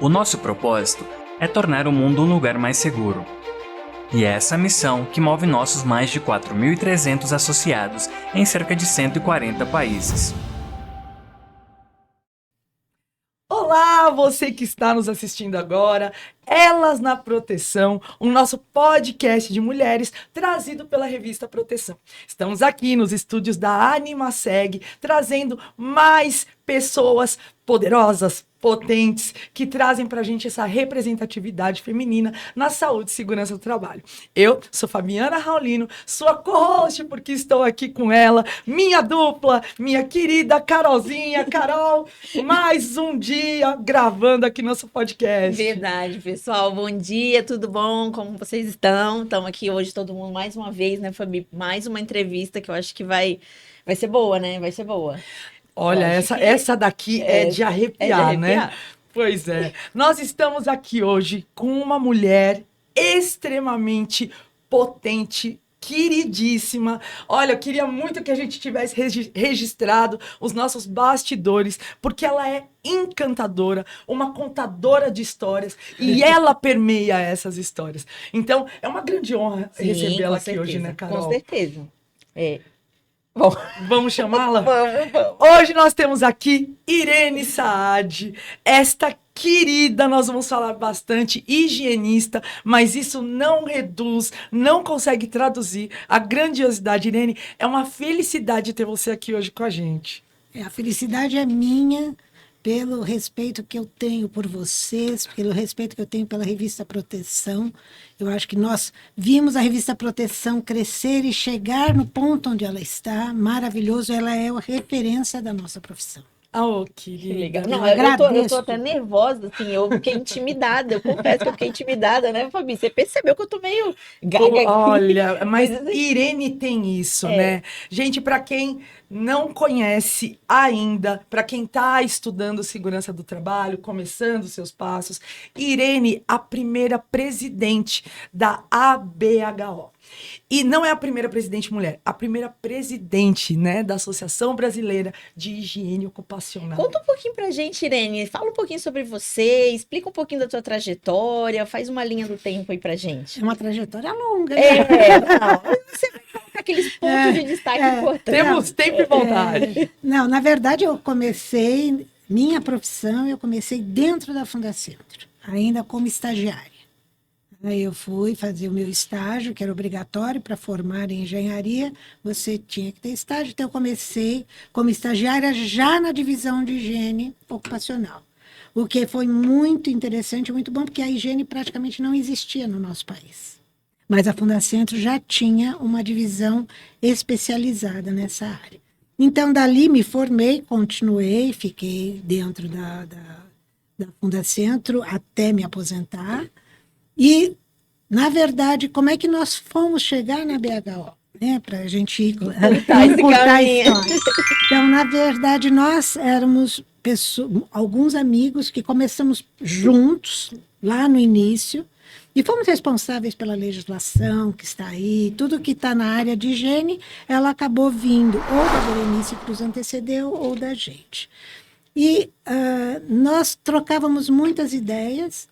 O nosso propósito é tornar o mundo um lugar mais seguro. E é essa missão que move nossos mais de 4.300 associados em cerca de 140 países. Olá, você que está nos assistindo agora, Elas na Proteção, o nosso podcast de mulheres trazido pela revista Proteção. Estamos aqui nos estúdios da Animaseg, trazendo mais pessoas poderosas, potentes, que trazem pra gente essa representatividade feminina na saúde e segurança do trabalho. Eu sou Fabiana Raulino, sua co-host, porque estou aqui com ela, minha dupla, minha querida Carolzinha. Carol, mais um dia gravando aqui nosso podcast. Verdade, pessoal. Bom dia, tudo bom? Como vocês estão? Estamos aqui hoje todo mundo mais uma vez, né, Fabi? Mais uma entrevista que eu acho que vai ser boa, né? Vai ser boa. Olha, essa daqui é de arrepiar, né? Pois é. Nós estamos aqui hoje com uma mulher extremamente potente, queridíssima. Olha, eu queria muito que a gente tivesse registrado os nossos bastidores, porque ela é encantadora, uma contadora de histórias, e ela permeia essas histórias. Então, é uma grande honra recebê-la aqui hoje, né, Carol? Com certeza. Bom, vamos chamá-la? Vamos. Hoje nós temos aqui Irene Saad, esta querida, nós vamos falar bastante, higienista, mas isso não reduz, não consegue traduzir a grandiosidade. Irene, é uma felicidade ter você aqui hoje com a gente. A felicidade é minha pelo respeito que eu tenho por vocês, pelo respeito que eu tenho pela revista Proteção. Eu acho que nós vimos a revista Proteção crescer e chegar no ponto onde ela está. Maravilhoso, ela é a referência da nossa profissão. Oh, que legal. Não, eu tô até nervosa, assim, eu fiquei intimidada, eu confesso que eu fiquei intimidada, né, Fabi? Você percebeu que eu tô meio gaga. Olha, mas Irene tem isso, né? Gente, para quem não conhece ainda, para quem está estudando segurança do trabalho, começando seus passos, Irene, a primeira presidente da ABHO. E não é a primeira presidente mulher, a primeira presidente, né, da Associação Brasileira de Higiene Ocupacional. Conta um pouquinho pra gente, Irene. Fala um pouquinho sobre você, explica um pouquinho da tua trajetória, faz uma linha do tempo aí pra gente. É uma trajetória longa, né? Você vai colocar aqueles pontos de destaque importantes. Temos tempo e vontade. Não, na verdade, minha profissão, eu comecei dentro da Fundacentro, ainda como estagiária. Aí eu fui fazer o meu estágio, que era obrigatório para formar em engenharia, você tinha que ter estágio, então eu comecei como estagiária já na divisão de higiene ocupacional, o que foi muito interessante, muito bom, porque a higiene praticamente não existia no nosso país. Mas a Fundacentro já tinha uma divisão especializada nessa área. Então, dali me formei, continuei, fiquei dentro da Fundacentro até me aposentar. E, na verdade, como é que nós fomos chegar na BHO? Né? Para a gente contar a história. Então, na verdade, nós éramos alguns amigos que começamos juntos, lá no início, e fomos responsáveis pela legislação que está aí, tudo que está na área de higiene, ela acabou vindo ou da Berenice que nos antecedeu ou da gente. E nós trocávamos muitas ideias,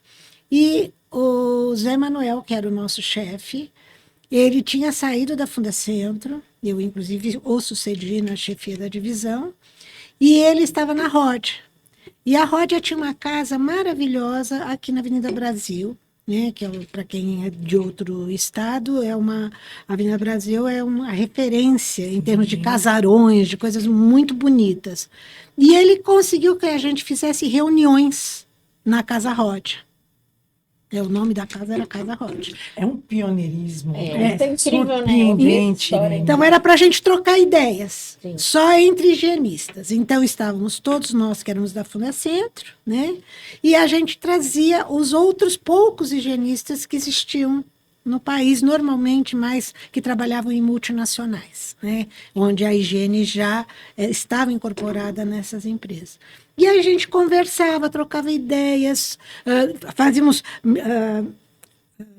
e o Zé Manuel, que era o nosso chefe, ele tinha saído da Fundacentro, eu inclusive o sucedi na chefia da divisão, e ele estava na Ródia. E a Ródia tinha uma casa maravilhosa aqui na Avenida Brasil, né, que para quem é de outro estado, a Avenida Brasil é uma referência em termos de casarões, de coisas muito bonitas. E ele conseguiu que a gente fizesse reuniões na Casa Ródia. O nome da casa era Casa Ródia. É um pioneirismo. É incrível, surpreendente, né? Então, era para a gente trocar ideias, Sim. só entre higienistas. Então, estávamos todos nós que éramos da Fundacentro, né? E a gente trazia os outros poucos higienistas que existiam no país, normalmente mais que trabalhavam em multinacionais, né? Onde a higiene já estava incorporada nessas empresas. E aí a gente conversava, trocava ideias, fazíamos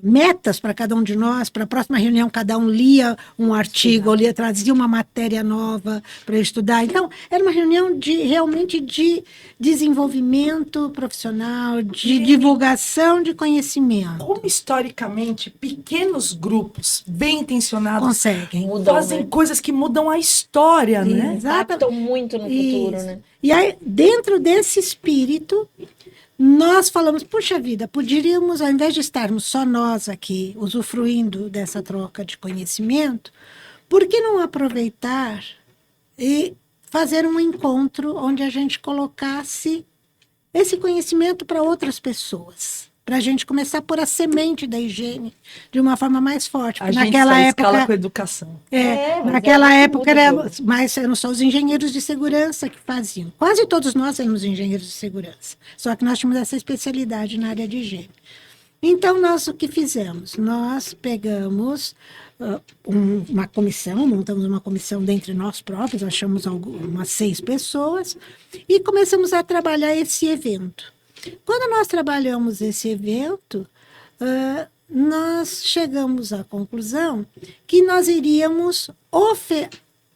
metas para cada um de nós. Para a próxima reunião, cada um lia um artigo, ou trazia uma matéria nova para estudar. Então, era uma reunião realmente de desenvolvimento profissional, de divulgação de conhecimento. Como historicamente pequenos grupos bem intencionados Conseguem. fazem coisas que mudam a história, né? Impactam muito no futuro, Isso. né? E aí, dentro desse espírito, nós falamos, puxa vida, poderíamos, ao invés de estarmos só nós aqui, usufruindo dessa troca de conhecimento, por que não aproveitar e fazer um encontro onde a gente colocasse esse conhecimento para outras pessoas? Para a gente começar a pôr a semente da higiene de uma forma mais forte. A Porque gente naquela só época, escala com a educação. Mas naquela é época muito eram só os engenheiros de segurança que faziam. Quase todos nós éramos engenheiros de segurança. Só que nós tínhamos essa especialidade na área de higiene. Então, nós o que fizemos? Nós pegamos uma comissão, montamos uma comissão dentre nós próprios, achamos umas 6 pessoas e começamos a trabalhar esse evento. Quando nós trabalhamos esse evento, nós chegamos à conclusão que nós iríamos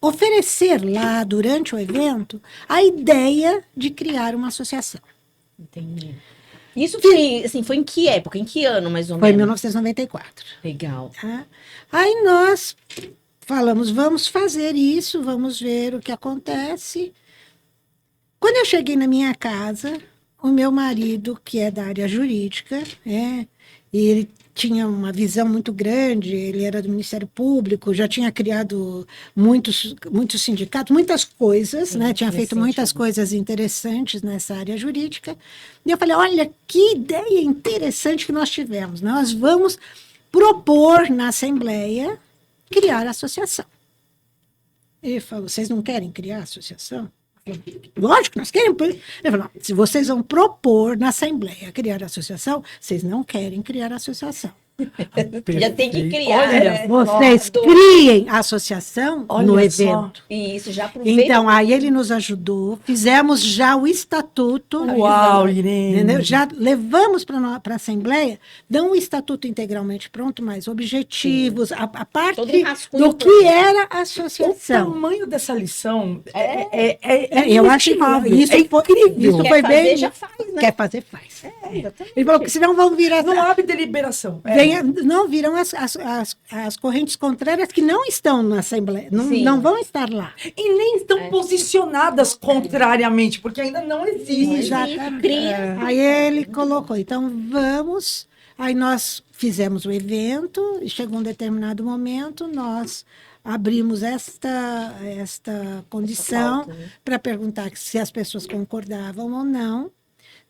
oferecer lá, durante o evento, a ideia de criar uma associação. Entendi. Isso foi, assim, foi em que época? Em que ano, mais ou Foi em menos? 1994. Legal. Tá? Aí nós falamos, vamos fazer isso, vamos ver o que acontece. Quando eu cheguei na minha casa, o meu marido, que é da área jurídica, e ele tinha uma visão muito grande, ele era do Ministério Público, já tinha criado muitos sindicatos, muitas coisas, Sim, né? Tinha feito sentido. muitas coisas interessantes nessa área jurídica. E eu falei, olha, que ideia interessante que nós tivemos. Nós vamos propor na Assembleia criar a associação. Ele falou, vocês não querem criar a associação? Lógico que nós queremos. Ele falou, não, se vocês vão propor na Assembleia criar a associação, vocês não querem criar a associação. Já tem que criar. Olha, né? Vocês Nossa. criem a associação Olha no só. evento. Isso, já aproveita. Então, aí ele nos ajudou, fizemos já o estatuto. Uau, Irene. Entendeu? Já levamos para a Assembleia, dão o estatuto integralmente pronto, mas objetivos, a Todo parte um rascunho do que pronto. era a O associação. tamanho dessa lição Eu acho que isso é incrível. Isso Quer foi fazer, bem. já faz, né? Quer fazer, faz. Exatamente. Ele falou que senão vão virar. Não abre deliberação. Não viram as correntes contrárias que não estão na Assembleia, Sim. não vão estar lá. E nem estão posicionadas contrariamente, porque ainda não existe. Exatamente. Cria. Aí ele colocou, então vamos. Aí nós fizemos o evento, e chegou um determinado momento, nós abrimos esta condição pauta, né? para perguntar se as pessoas concordavam ou não.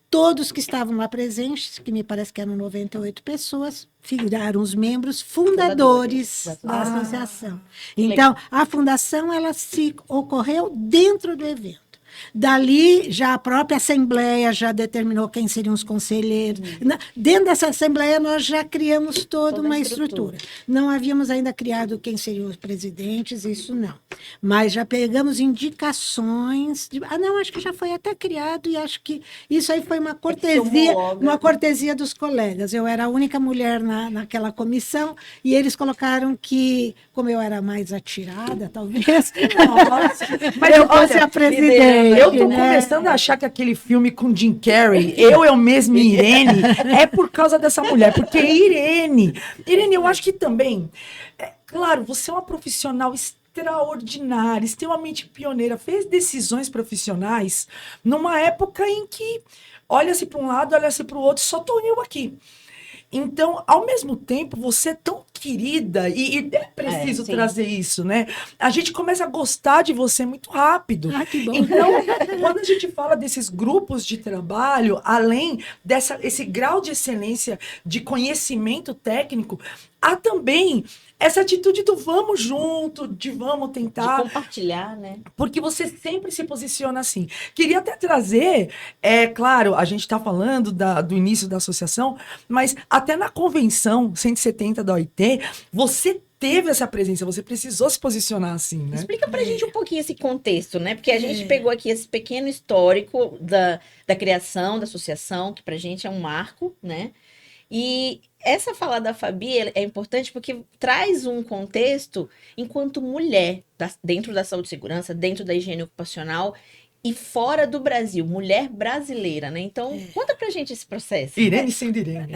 Todos que estavam lá presentes, que me parece que eram 98 pessoas, viraram os membros fundadores da associação. Então, a fundação, ela se ocorreu dentro do evento. Dali, já a própria Assembleia já determinou quem seriam os conselheiros. Dentro dessa Assembleia, nós já criamos toda uma estrutura. Não havíamos ainda criado quem seriam os presidentes, isso não. Mas já pegamos indicações. Não, acho que já foi até criado, e acho que isso aí foi uma cortesia dos colegas. Eu era a única mulher naquela comissão, e eles colocaram que, como eu era mais atirada, talvez, Mas eu fosse a presidente. Eu tô né? começando a achar que aquele filme com Jim Carrey, Eu Mesma e Irene, é por causa dessa mulher. Porque Irene, eu acho que também, claro, você é uma profissional extraordinária, extremamente pioneira, fez decisões profissionais numa época em que olha-se para um lado, olha-se para o outro, só tô eu aqui. Então, ao mesmo tempo, você é tão querida, e é preciso sim. trazer isso, né? A gente começa a gostar de você muito rápido. Ah, que bom. Então, quando a gente fala desses grupos de trabalho, além esse grau de excelência de conhecimento técnico, há também essa atitude do vamos junto, de vamos tentar. De compartilhar, né? Porque você sempre se posiciona assim. Queria até trazer, claro, a gente está falando do início da associação, mas até na convenção 170 da OIT, você teve essa presença, você precisou se posicionar assim, né? Explica pra gente um pouquinho esse contexto, né? Porque a gente pegou aqui esse pequeno histórico da criação da associação, que pra gente é um marco, né? E essa fala da Fabi é importante porque traz um contexto enquanto mulher, dentro da saúde e segurança, dentro da higiene ocupacional e fora do Brasil, mulher brasileira, né? Então, conta pra gente esse processo. Irene sendo Irene.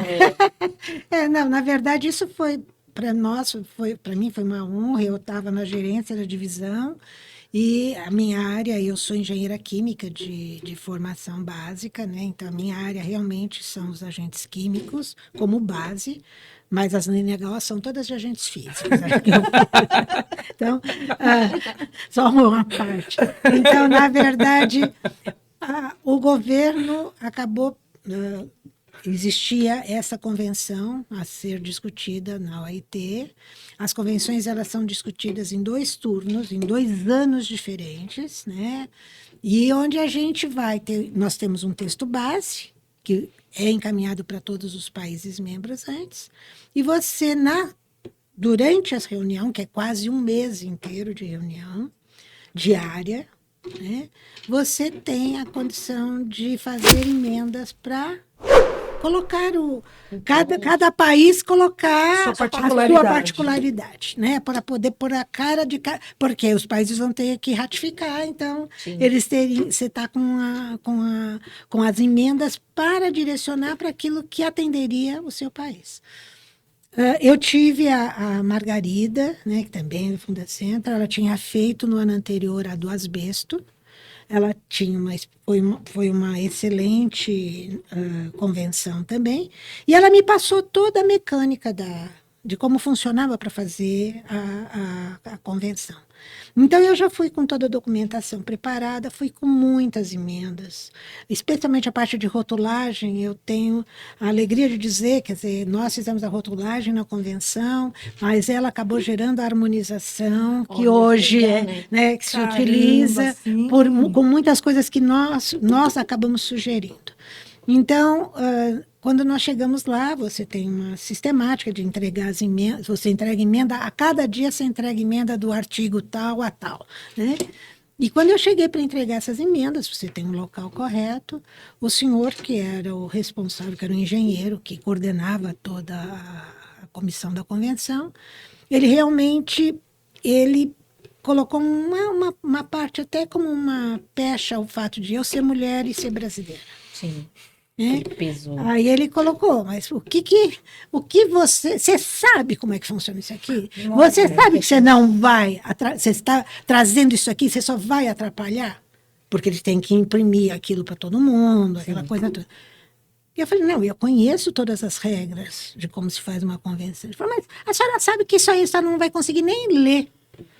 Não, na verdade, isso foi para nós, para mim foi uma honra. Eu estava na gerência da divisão e a minha área, eu sou engenheira química de formação básica, né? Então, a minha área realmente são os agentes químicos como base, mas as negócios são todas de agentes físicos. Então, só uma parte. Então, na verdade, o governo acabou... Existia essa convenção a ser discutida na OIT. As convenções elas são discutidas em 2 turnos, em 2 anos diferentes, né? E onde a gente vai ter, nós temos um texto base que é encaminhado para todos os países membros antes, e você durante essa reunião, que é quase um mês inteiro de reunião diária, né? Você tem a condição de fazer emendas para colocar cada país colocar Sua a sua particularidade, né? Para poder pôr a cara de porque os países vão ter que ratificar, então você está com as emendas para direcionar para aquilo que atenderia o seu país. Eu tive a Margarida, né, que também é do Fundacentro, ela tinha feito no ano anterior a do asbesto. Ela tinha foi uma excelente convenção também. E ela me passou toda a mecânica de como funcionava para fazer a convenção. Então, eu já fui com toda a documentação preparada, fui com muitas emendas, especialmente a parte de rotulagem. Eu tenho a alegria de dizer, quer dizer, nós fizemos a rotulagem na convenção, mas ela acabou gerando a harmonização, que hoje né, que se utiliza com muitas coisas que nós acabamos sugerindo. Então, quando nós chegamos lá, você tem uma sistemática de entregar as emendas, você entrega emenda, a cada dia você entrega emenda do artigo tal a tal, né? E quando eu cheguei para entregar essas emendas, você tem um local correto, o senhor que era o responsável, que era o engenheiro, que coordenava toda a comissão da convenção, ele realmente, colocou uma parte até como uma pecha ao fato de eu ser mulher e ser brasileira. Sim. Pesou. Aí ele colocou, mas o que você sabe como é que funciona isso aqui? Você sabe que você não vai, você está trazendo isso aqui, você só vai atrapalhar? Porque ele tem que imprimir aquilo para todo mundo, aquela coisa toda. E eu falei, não, eu conheço todas as regras de como se faz uma convenção. Ele falou, mas a senhora sabe que isso aí a senhora não vai conseguir nem ler,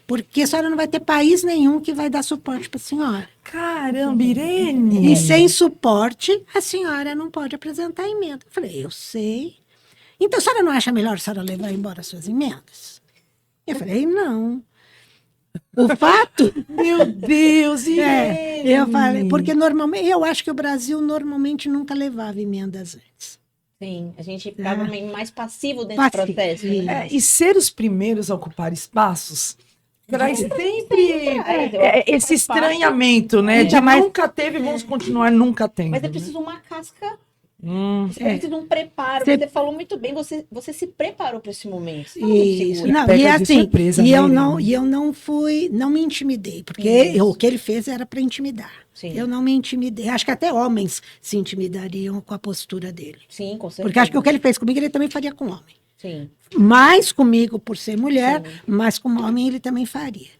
porque a senhora não vai ter país nenhum que vai dar suporte para a senhora. Caramba, Irene! E sem suporte, a senhora não pode apresentar emenda. Eu falei, eu sei. Então, a senhora não acha melhor a senhora levar embora as suas emendas? Eu falei, não. O fato... Meu Deus, Irene! Eu falei, porque normalmente, eu acho que o Brasil normalmente nunca levava emendas antes. Sim, a gente ficava mais passivo dentro do processo. Né? E ser os primeiros a ocupar espaços traz sempre esse estranhamento, né? De nunca teve, vamos continuar nunca tendo. Mas é preciso uma casca, você precisa de um preparo. Você falou muito bem, você se preparou para esse momento. Isso, não, e assim, surpresa, eu não me intimidei, porque o que ele fez era para intimidar. Sim. Eu não me intimidei. Acho que até homens se intimidariam com a postura dele. Sim, com certeza. Porque acho que o que ele fez comigo, ele também faria com homem. Sim. Mais comigo por ser mulher, mas com homem ele também faria.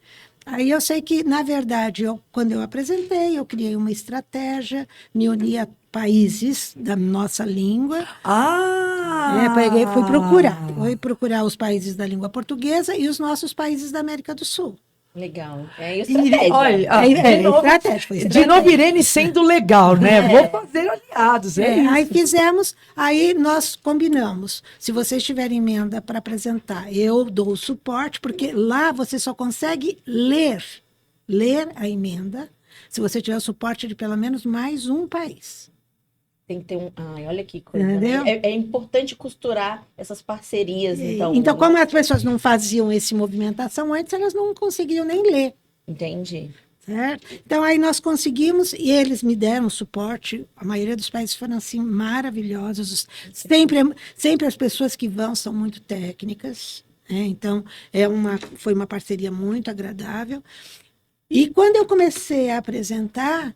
Aí eu sei que, na verdade, quando eu apresentei, eu criei uma estratégia, me uni a países da nossa língua. Fui procurar os países da língua portuguesa e os nossos países da América do Sul. Legal. Estratégia. Olha, de novo, Irene sendo legal, né? Vou fazer aliados. Aí fizemos, aí nós combinamos. Se vocês tiverem emenda para apresentar, eu dou o suporte, porque lá você só consegue ler a emenda se você tiver o suporte de pelo menos mais um país. Tem que ter olha que coisa. Né? É importante costurar essas parcerias, então. Então, como as pessoas não faziam essa movimentação antes, elas não conseguiam nem ler. Entendi. certo? Então, aí nós conseguimos, e eles me deram suporte, a maioria dos países foram, assim, maravilhosos, sempre as pessoas que vão são muito técnicas, né? Então, foi uma parceria muito agradável. E quando eu comecei a apresentar,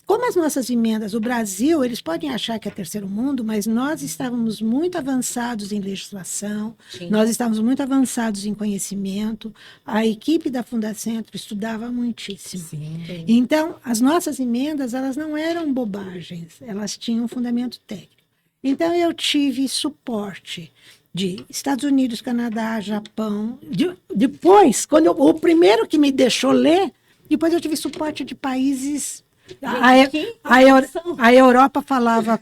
como as nossas emendas, o Brasil, eles podem achar que é terceiro mundo, mas nós estávamos muito avançados em legislação, Sim. nós estávamos muito avançados em conhecimento, a equipe da Fundacentro estudava muitíssimo. Sim. Então, as nossas emendas, elas não eram bobagens, elas tinham um fundamento técnico. Então, eu tive suporte de Estados Unidos, Canadá, Japão. Depois, o primeiro que me deixou ler, depois eu tive suporte de países. A Europa falava,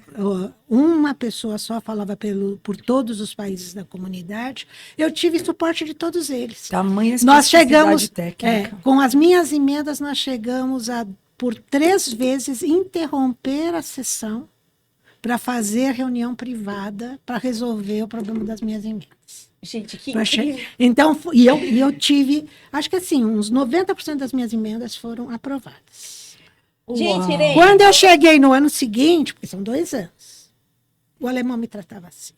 uma pessoa só falava por todos os países da comunidade. Eu tive suporte de todos eles. Tamanha Nós chegamos, especificidade técnica. com as minhas emendas, nós chegamos a, por 3 vezes, interromper a sessão para fazer reunião privada para resolver o problema das minhas emendas. Gente, que Então, eu tive, acho que assim, uns 90% das minhas emendas foram aprovadas. Gente, Irene, Quando eu cheguei no ano seguinte, porque são 2 anos, o alemão me tratava assim.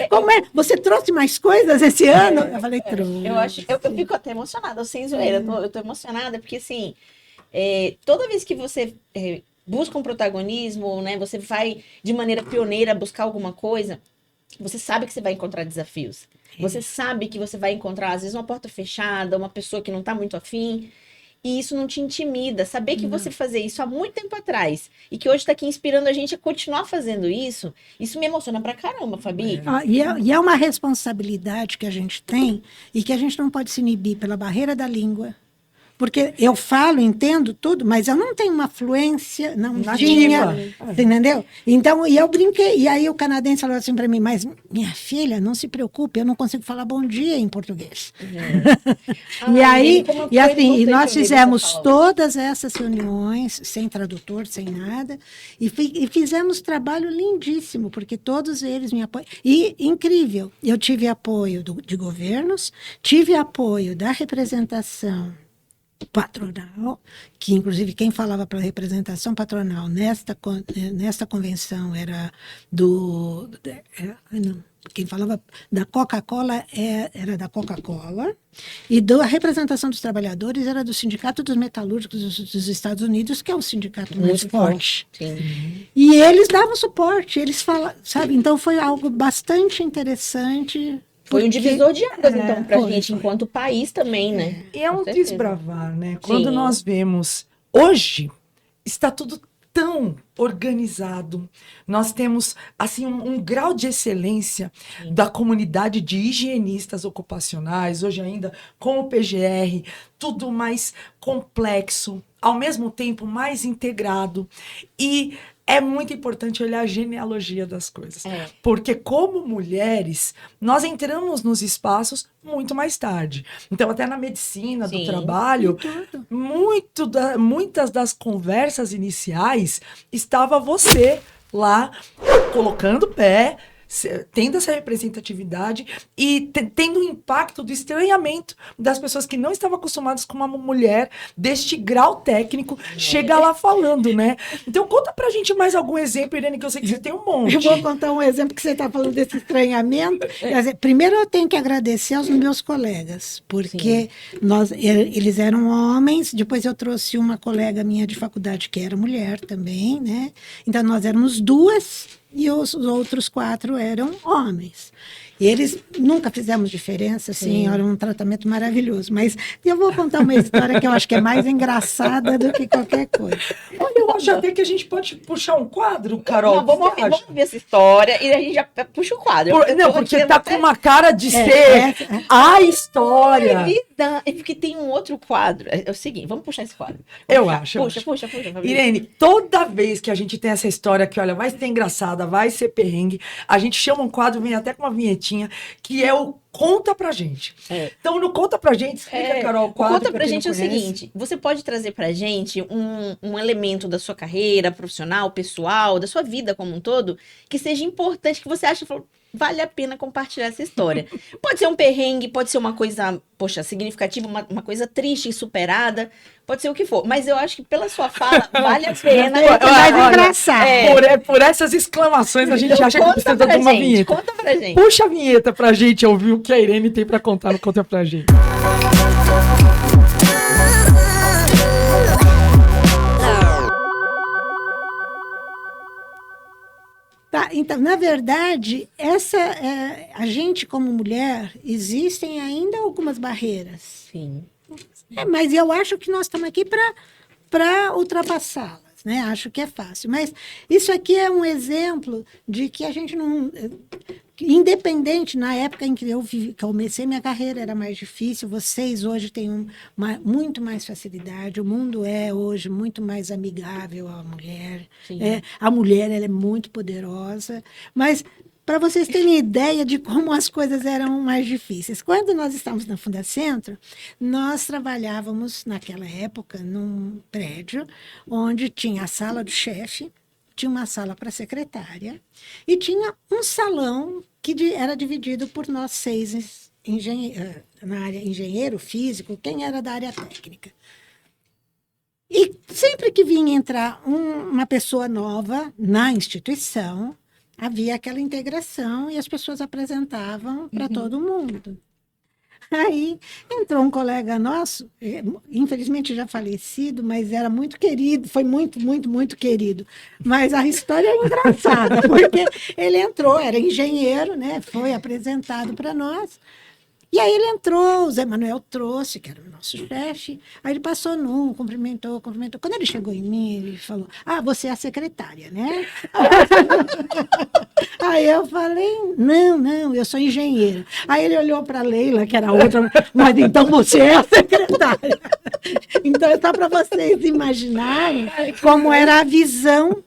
Como é? Você trouxe mais coisas esse ano? Eu falei, trouxe. eu fico até emocionada, sem zoeira. Eu tô emocionada porque, assim, toda vez que você busca um protagonismo, né? Você vai de maneira pioneira buscar alguma coisa, você sabe que você vai encontrar desafios. Você sabe que você vai encontrar, às vezes, uma porta fechada, uma pessoa que não tá muito afim. E isso não te intimida. Saber que você fazia isso há muito tempo atrás e que hoje está aqui inspirando a gente a continuar fazendo isso, isso me emociona pra caramba, Fabi. E é uma responsabilidade que a gente tem e que a gente não pode se inibir pela barreira da língua. Porque eu falo, entendo tudo, mas eu não tenho uma fluência, não tinha, você entendeu? Então, e eu brinquei, e aí o canadense falou assim para mim, mas minha filha, não se preocupe, eu não consigo falar bom dia em português. E aí, e nós fizemos todas essas reuniões, sem tradutor, sem nada, e fizemos trabalho lindíssimo, porque todos eles me apoiam. E incrível, eu tive apoio de governos, tive apoio da representação patronal, que inclusive quem falava para a representação patronal nesta convenção era quem falava da Coca-Cola era da Coca-Cola, e a representação dos trabalhadores era do Sindicato dos Metalúrgicos dos Estados Unidos, que é o sindicato mais forte. Sim. E eles davam suporte, eles falavam, sabe? Então foi algo bastante interessante. Foi um divisor de águas, então, pra gente, enquanto país também, né? E é um certeza. desbravar, né? Quando Sim. nós vemos, hoje, está tudo tão organizado. Nós temos, assim, um grau de excelência da comunidade de higienistas ocupacionais, hoje ainda com o PGR, tudo mais complexo, ao mesmo tempo mais integrado. E é muito importante olhar a genealogia das coisas. Porque, como mulheres, nós entramos nos espaços muito mais tarde. Então, até na medicina do trabalho, muitas das conversas iniciais estava você lá colocando o pé, tendo essa representatividade e tendo o impacto do estranhamento das pessoas que não estavam acostumadas com uma mulher deste grau técnico chegar lá falando, né? Então conta pra gente mais algum exemplo, Irene, que eu sei que você tem um monte. Eu vou contar um exemplo que você está falando desse estranhamento. Quer dizer, primeiro eu tenho que agradecer aos meus colegas, porque eles eram homens, depois eu trouxe uma colega minha de faculdade que era mulher também, né? Então nós éramos 2 e os outros 4 eram homens. E eles nunca fizemos diferença, assim, era um tratamento maravilhoso. Mas eu vou contar uma história que eu acho que é mais engraçada do que qualquer coisa. Olha, eu acho até que a gente pode puxar um quadro, Carol. Não, vamos ver essa história e a gente já puxa o quadro. Não, porque tá com uma cara de ser a história. É porque tem um outro quadro. É o seguinte, vamos puxar esse quadro. Eu acho. Puxa, Fabi. Irene, toda vez que a gente tem essa história que, olha, vai ser engraçada, vai ser perrengue, a gente chama um quadro, vem até com uma vinhetinha, que é o Conta Pra Gente. Então, no Conta Pra Gente, explica, Carol, o quadro. Conta pra gente é o seguinte, você pode trazer pra gente um elemento da sua carreira profissional, pessoal, da sua vida como um todo, que seja importante, que você acha, vale a pena compartilhar essa história. Pode ser um perrengue, pode ser uma coisa, poxa, significativa, uma coisa triste e superada, pode ser o que for. Mas eu acho que pela sua fala, vale a pena. mais Olha, engraçado. Por essas exclamações, a gente Então, acha que precisa de uma vinheta. Conta pra gente. Puxa a vinheta pra gente ouvir o que a Irene tem pra contar no Conta Pra Gente. Tá, então, na verdade, a gente como mulher, existem ainda algumas barreiras. Sim. Mas eu acho que nós estamos aqui para ultrapassá-las, né? Acho que é fácil. Mas isso aqui é um exemplo de que a gente não... Independente, na época em que eu comecei minha carreira, era mais difícil. Vocês hoje têm muito mais facilidade. O mundo é hoje muito mais amigável à mulher. A mulher ela é muito poderosa. Mas, para vocês terem ideia de como as coisas eram mais difíceis, quando nós estávamos na Fundacentro, nós trabalhávamos, naquela época, num prédio onde tinha a sala do chefe, tinha uma sala para a secretária e tinha um salão que era dividido por nós 6 na área engenheiro, físico, quem era da área técnica. E sempre que vinha entrar uma pessoa nova na instituição, havia aquela integração e as pessoas apresentavam para todo mundo. Aí entrou um colega nosso, infelizmente já falecido, mas era muito querido, foi muito, muito, muito querido. Mas a história é engraçada, porque ele entrou, era engenheiro, né? Foi apresentado para nós. E aí ele entrou, o Zé Manuel trouxe, que era o nosso chefe, aí ele passou cumprimentou. Quando ele chegou em mim, ele falou, você é a secretária, né? Aí eu falei, não, eu sou engenheira. Aí ele olhou para a Leila, que era outra, mas então você é a secretária. Então é só para vocês imaginarem como era a visão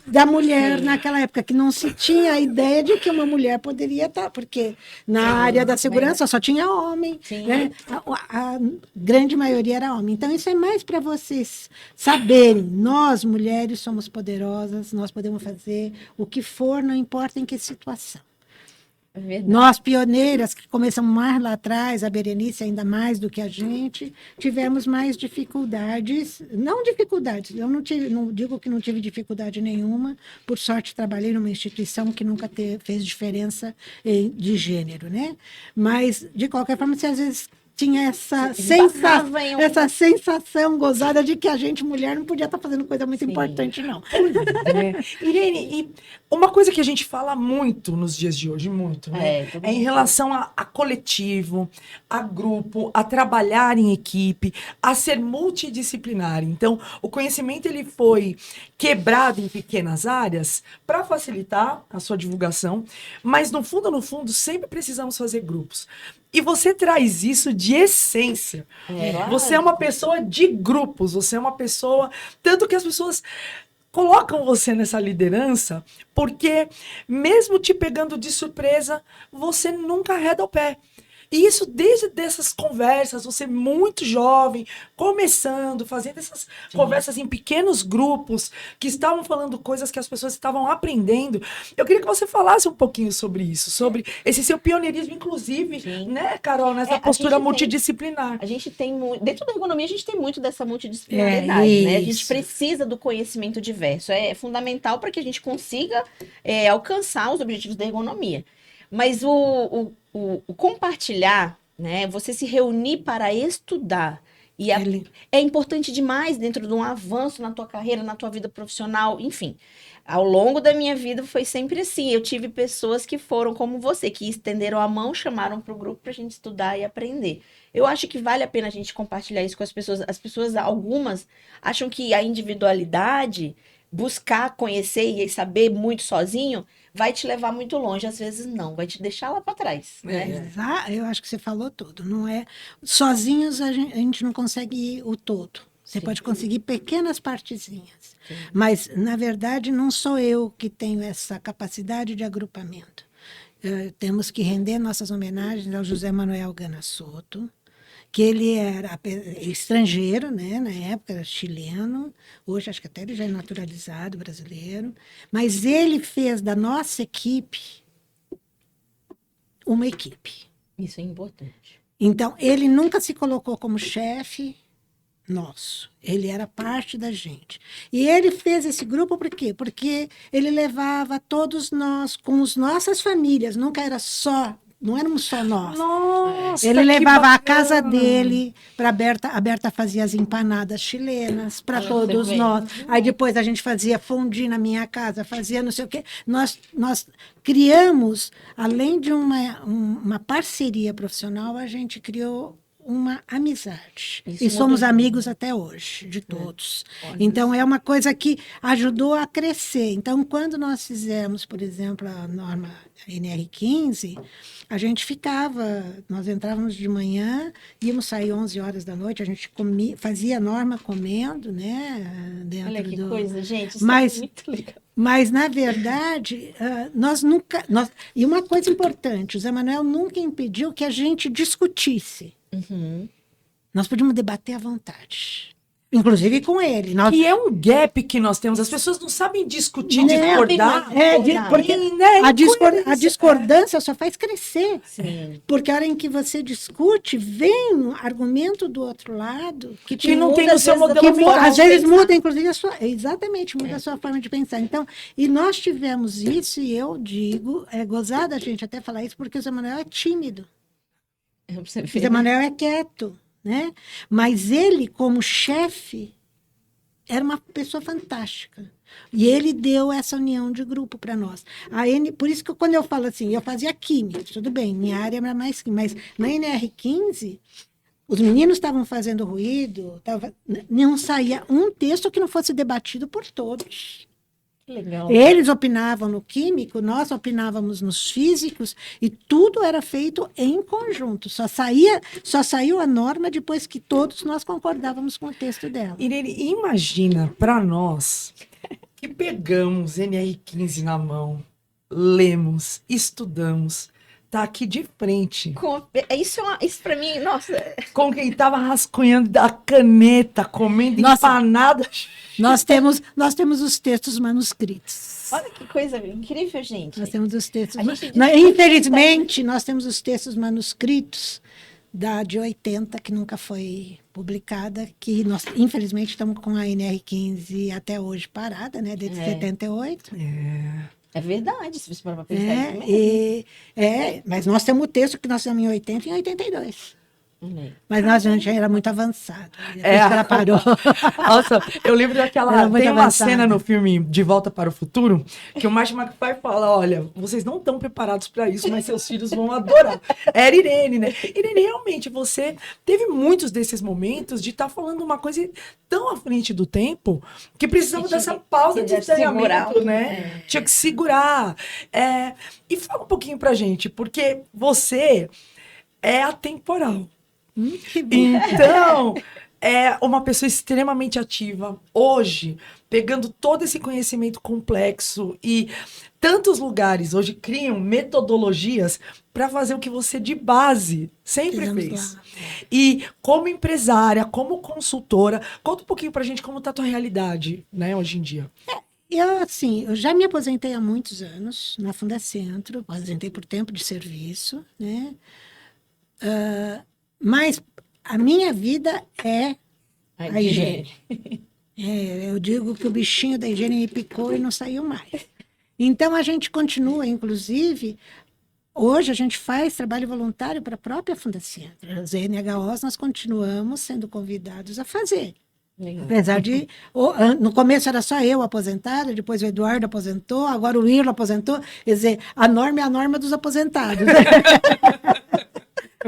da mulher naquela época, que não se tinha a ideia de que uma mulher poderia estar, porque na área da segurança só tinha homem, né? A grande maioria era homem. Então, isso é mais para vocês saberem. Nós, mulheres, somos poderosas, nós podemos fazer o que for, não importa em que situação. É verdade. Nós, pioneiras, que começamos mais lá atrás, a Berenice ainda mais do que a gente, tivemos mais dificuldades. Não dificuldades, eu não digo que não tive dificuldade nenhuma, por sorte trabalhei numa instituição que nunca fez diferença de gênero, né? Mas, de qualquer forma, você às vezes tinha essa sensação gozada de que a gente, mulher, não podia estar fazendo coisa muito importante, não. Irene, e uma coisa que a gente fala muito nos dias de hoje, muito, né? É em relação a coletivo, a grupo, a trabalhar em equipe, a ser multidisciplinar. Então, o conhecimento ele foi quebrado em pequenas áreas para facilitar a sua divulgação, mas no fundo, sempre precisamos fazer grupos. E você traz isso de essência. Você é uma pessoa de grupos, você é uma pessoa... Tanto que as pessoas colocam você nessa liderança, porque mesmo te pegando de surpresa, você nunca arreda o pé. E isso desde dessas conversas, você muito jovem, começando, fazendo essas conversas em pequenos grupos, que estavam falando coisas que as pessoas estavam aprendendo. Eu queria que você falasse um pouquinho sobre isso, sobre esse seu pioneirismo, inclusive, né, Carol, nessa postura multidisciplinar. A gente tem muito, dentro da ergonomia, a gente tem muito dessa multidisciplinaridade, né? A gente precisa do conhecimento diverso. É fundamental para que a gente consiga alcançar os objetivos da ergonomia. Mas o compartilhar, né? Você se reunir para estudar. E é importante demais dentro de um avanço na tua carreira, na tua vida profissional, enfim. Ao longo da minha vida foi sempre assim. Eu tive pessoas que foram como você, que estenderam a mão, chamaram para o grupo para a gente estudar e aprender. Eu acho que vale a pena a gente compartilhar isso com as pessoas. As pessoas, algumas, acham que a individualidade, buscar conhecer e saber muito sozinho, vai te levar muito longe. Às vezes não, vai te deixar lá para trás. Né? Eu acho que você falou tudo. Não é sozinhos a gente não consegue ir o todo. Você pode conseguir pequenas partezinhas. Mas, na verdade, não sou eu que tenho essa capacidade de agrupamento. Temos que render nossas homenagens ao José Manuel Gana Soto, que ele era estrangeiro, né? Na época era chileno, hoje acho que até ele já é naturalizado brasileiro, mas ele fez da nossa equipe uma equipe. Isso é importante. Então, ele nunca se colocou como chefe nosso. Ele era parte da gente. E ele fez esse grupo por quê? Porque ele levava todos nós com as nossas famílias, nunca era só, não éramos só nós. Nossa, Ele que levava a bacana. casa dele para a Berta fazia as empanadas chilenas para Olha, todos você vê. nós. Aí depois a gente fazia fondue na minha casa, fazia não sei o quê. Nós criamos, além de uma parceria profissional, a gente criou uma amizade. Isso E somos muda amigos até hoje, de todos. Olha. Então, é uma coisa que ajudou a crescer. Então, quando nós fizemos, por exemplo, a norma NR15, a gente nós entrávamos de manhã, íamos sair 11 horas da noite, a gente fazia a norma comendo, né? Dentro Olha que coisa, gente. Isso Mas- é muito legal. Mas, na verdade, nós nunca... E uma coisa importante, o Zé Manuel nunca impediu que a gente discutisse. Uhum. Nós podíamos debater à vontade. Inclusive com ele. Nós, Que é um gap que nós temos. As pessoas não sabem discutir, Né? discordar. porque né? a Incoerência. discordância só faz crescer. Sim. Porque a hora em que você discute, vem um argumento do outro lado Que não tem muda, no seu às vezes, modelo a que forma mental. às de vezes pensar. muda, inclusive, exatamente, muda a sua forma de pensar. Então, e nós tivemos isso, e eu digo, é gozado a gente até falar isso, porque o Zé Manuel é tímido. Você O vê, Zé né? Manuel é quieto, né? Mas ele, como chefe, era uma pessoa fantástica. E ele deu essa união de grupo para nós. Por isso que quando eu falo assim, eu fazia química, tudo bem, minha área era mais química, mas na NR15, os meninos estavam fazendo ruído, não saía um texto que não fosse debatido por todos. Que legal. Eles opinavam no químico, nós opinávamos nos físicos, e tudo era feito em conjunto. Só saiu a norma depois que todos nós concordávamos com o texto dela. Irene, imagina para nós que pegamos NR15 na mão, lemos, estudamos, tá aqui de frente Isso pra mim, nossa. com quem tava rascunhando da caneta, comendo Nossa. empanada. Nós temos os textos manuscritos. Olha que coisa incrível, gente. Nós temos os textos. A gente Infelizmente, nós temos os textos manuscritos da de 80, que nunca foi publicada, que nós, infelizmente, estamos com a NR15 até hoje parada, né? Desde 78. É verdade, se você parar pra pensar. isso Mas nós temos o texto que nós temos em 80 e em 82. mesmo. Mas a gente era muito avançado. Por É. isso que ela parou. Nossa, eu lembro daquela. Era muito Tem uma avançada. cena no filme De Volta para o Futuro que o Marty McFly fala: olha, vocês não estão preparados para isso, mas seus filhos vão adorar. Era Irene, né? Irene, realmente, você teve muitos desses momentos de estar falando uma coisa tão à frente do tempo que precisava Que tinha dessa que- pausa que de tinha que segurar estranhamento, um- né? Tinha que segurar. E fala um pouquinho pra gente, porque você é atemporal. Que bom. Então, é uma pessoa extremamente ativa. Hoje, pegando todo esse conhecimento complexo e tantos lugares hoje criam metodologias para fazer o que você de base sempre Fizemos fez. lá. E como empresária, como consultora, conta um pouquinho pra gente como tá a tua realidade, né, hoje em dia. Eu já me aposentei há muitos anos na Fundacentro, aposentei por tempo de serviço, né? Mas a minha vida é a higiene. Eu digo que o bichinho da higiene me picou e não saiu mais. Então, a gente continua, inclusive, hoje a gente faz trabalho voluntário para a própria Fundacentro. As NHOs nós continuamos sendo convidados a fazer. Legal. Apesar de, no começo era só eu aposentada, depois o Eduardo aposentou, agora o Irlo aposentou. Quer dizer, a norma é a norma dos aposentados.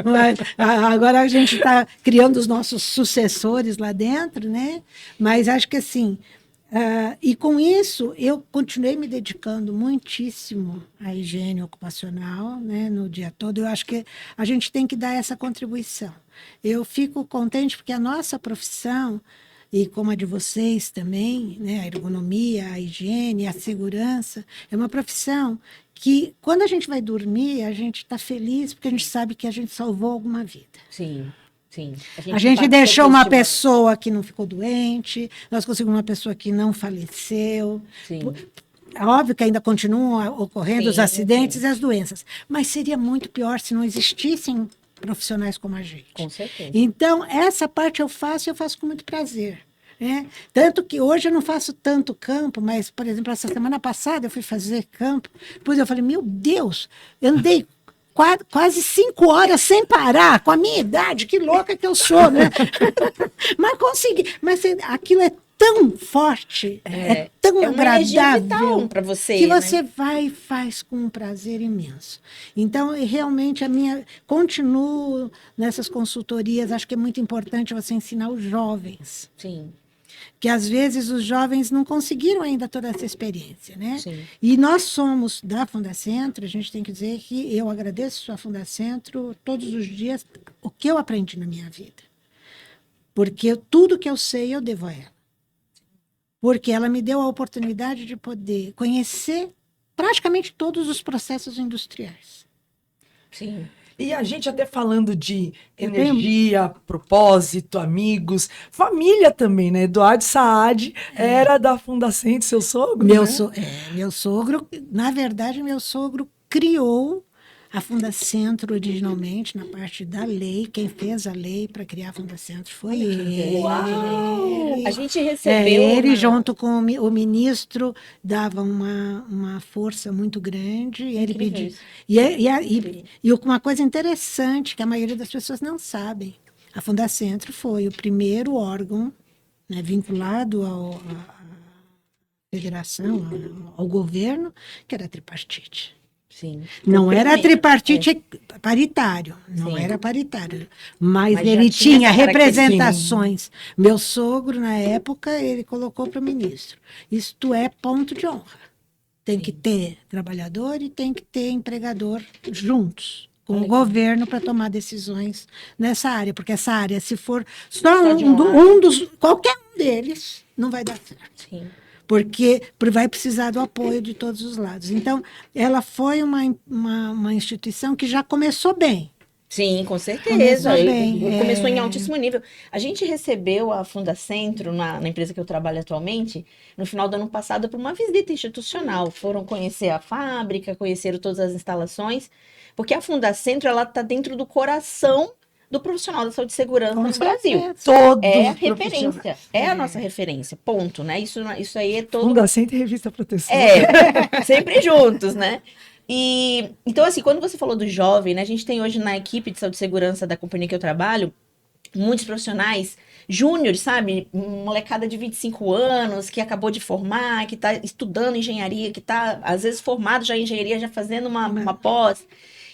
Mas, agora a gente está criando os nossos sucessores lá dentro, né? Mas acho que assim, e com isso eu continuei me dedicando muitíssimo à higiene ocupacional, né? No dia todo. Eu acho que a gente tem que dar essa contribuição. Eu fico contente porque a nossa profissão, e como a de vocês também, né, a ergonomia, a higiene, a segurança, é uma profissão que, quando a gente vai dormir, a gente está feliz porque a gente sabe que a gente salvou alguma vida. Sim, sim. A gente deixou uma pessoa. pessoa que não ficou doente, nós conseguimos uma pessoa que não faleceu. Sim. É óbvio que ainda continuam ocorrendo os Sim, acidentes sim. e as doenças, mas seria muito pior se não existissem profissionais como a gente. Com certeza. Então, essa parte eu faço com muito prazer. Né? Tanto que hoje eu não faço tanto campo, mas, por exemplo, essa semana passada eu fui fazer campo, depois eu falei, meu Deus, eu andei quase 5 horas sem parar, com a minha idade, que louca que eu sou, né? Mas consegui, mas aquilo é tão forte, é tão É uma energia vital agradável para você, que né? você vai e faz com um prazer imenso. Então, realmente, continuo nessas consultorias, acho que é muito importante você ensinar os jovens, Sim, que às vezes os jovens não conseguiram ainda toda essa experiência, né? sim. E nós somos da Fundacentro, a gente tem que dizer que eu agradeço a Fundacentro todos os dias o que eu aprendi na minha vida. Porque tudo que eu sei eu devo a ela. Porque ela me deu a oportunidade de poder conhecer praticamente todos os processos industriais. Sim. E a gente até falando de energia, propósito, amigos, família também, né? Eduardo Saad era da Fundacentro, seu sogro, né? Meu sogro, na verdade, meu sogro criou a Fundacentro originalmente, na parte da lei. Quem fez a lei para criar a Fundacentro foi ele. A gente recebeu. Ele, junto com o ministro, dava uma força muito grande. E ele Incrível pediu. isso. E uma coisa interessante que a maioria das pessoas não sabem: a Fundacentro foi o primeiro órgão, né, vinculado à federação, ao governo, que era tripartite. Sim. Não era Primeiro, tripartite paritário, não Sim. era paritário, mas Mas já ele tinha tinha essa característica. representações. Meu sogro, na época, ele colocou para o ministro: isto é ponto de honra. Tem que ter trabalhador e tem que ter empregador juntos com o governo para tomar decisões nessa área, porque essa área, se for só de um qualquer um deles, não vai dar certo. Sim. Porque vai precisar do apoio de todos os lados. Então, ela foi uma instituição que já começou bem. Sim, com certeza. Começou bem, Começou em altíssimo nível. A gente recebeu a Fundacentro, na empresa que eu trabalho atualmente, no final do ano passado, para uma visita institucional. Foram conhecer a fábrica, conheceram todas as instalações, porque a Fundacentro está dentro do coração do profissional da saúde e segurança no Brasil. Todos É a os profissionais. referência, é a nossa referência, ponto, né? Isso aí é todo. Fundacentro e Revista Proteção. Sempre juntos, né? E então, assim, quando você falou do jovem, né? A gente tem hoje na equipe de saúde e segurança da companhia que eu trabalho, muitos profissionais júniores, sabe? Molecada de 25 anos, que acabou de formar, que está estudando engenharia, que está, às vezes, formado já em engenharia, já fazendo uma pós.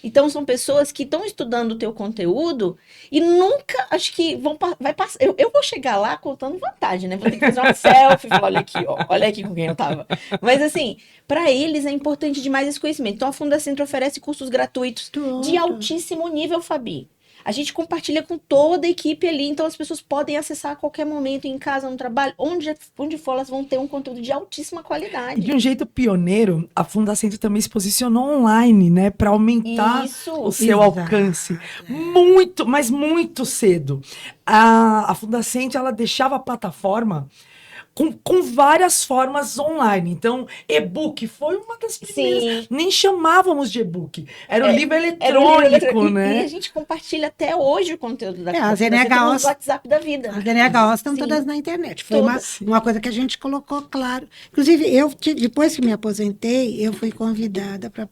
Então, são pessoas que estão estudando o teu conteúdo e nunca, acho que vai passar. Eu vou chegar lá contando vantagem, né? Vou ter que fazer uma selfie, falar, olha aqui, ó, olha aqui com quem eu tava. Mas, assim, para eles é importante demais esse conhecimento. Então, a Fundacentro oferece cursos gratuitos de altíssimo nível, Fabi. A gente compartilha com toda a equipe ali, então as pessoas podem acessar a qualquer momento, em casa, no trabalho, onde for, elas vão ter um conteúdo de altíssima E qualidade. de um jeito pioneiro, a Fundacentro também se posicionou online, né? Para aumentar o seu alcance. Muito, mas muito cedo. A Fundacentro, ela deixava a plataforma com várias formas online. Então, e-book foi uma das primeiras. Sim. Nem chamávamos de e-book. Era o livro Era eletrônico, um livro né? E a gente compartilha até hoje o conteúdo da as Fundacentro no NHOs WhatsApp da vida. As NHOs estão Sim. todas na internet. Foi Todas. uma coisa que a gente colocou claro. Inclusive, depois que me aposentei, eu fui convidada para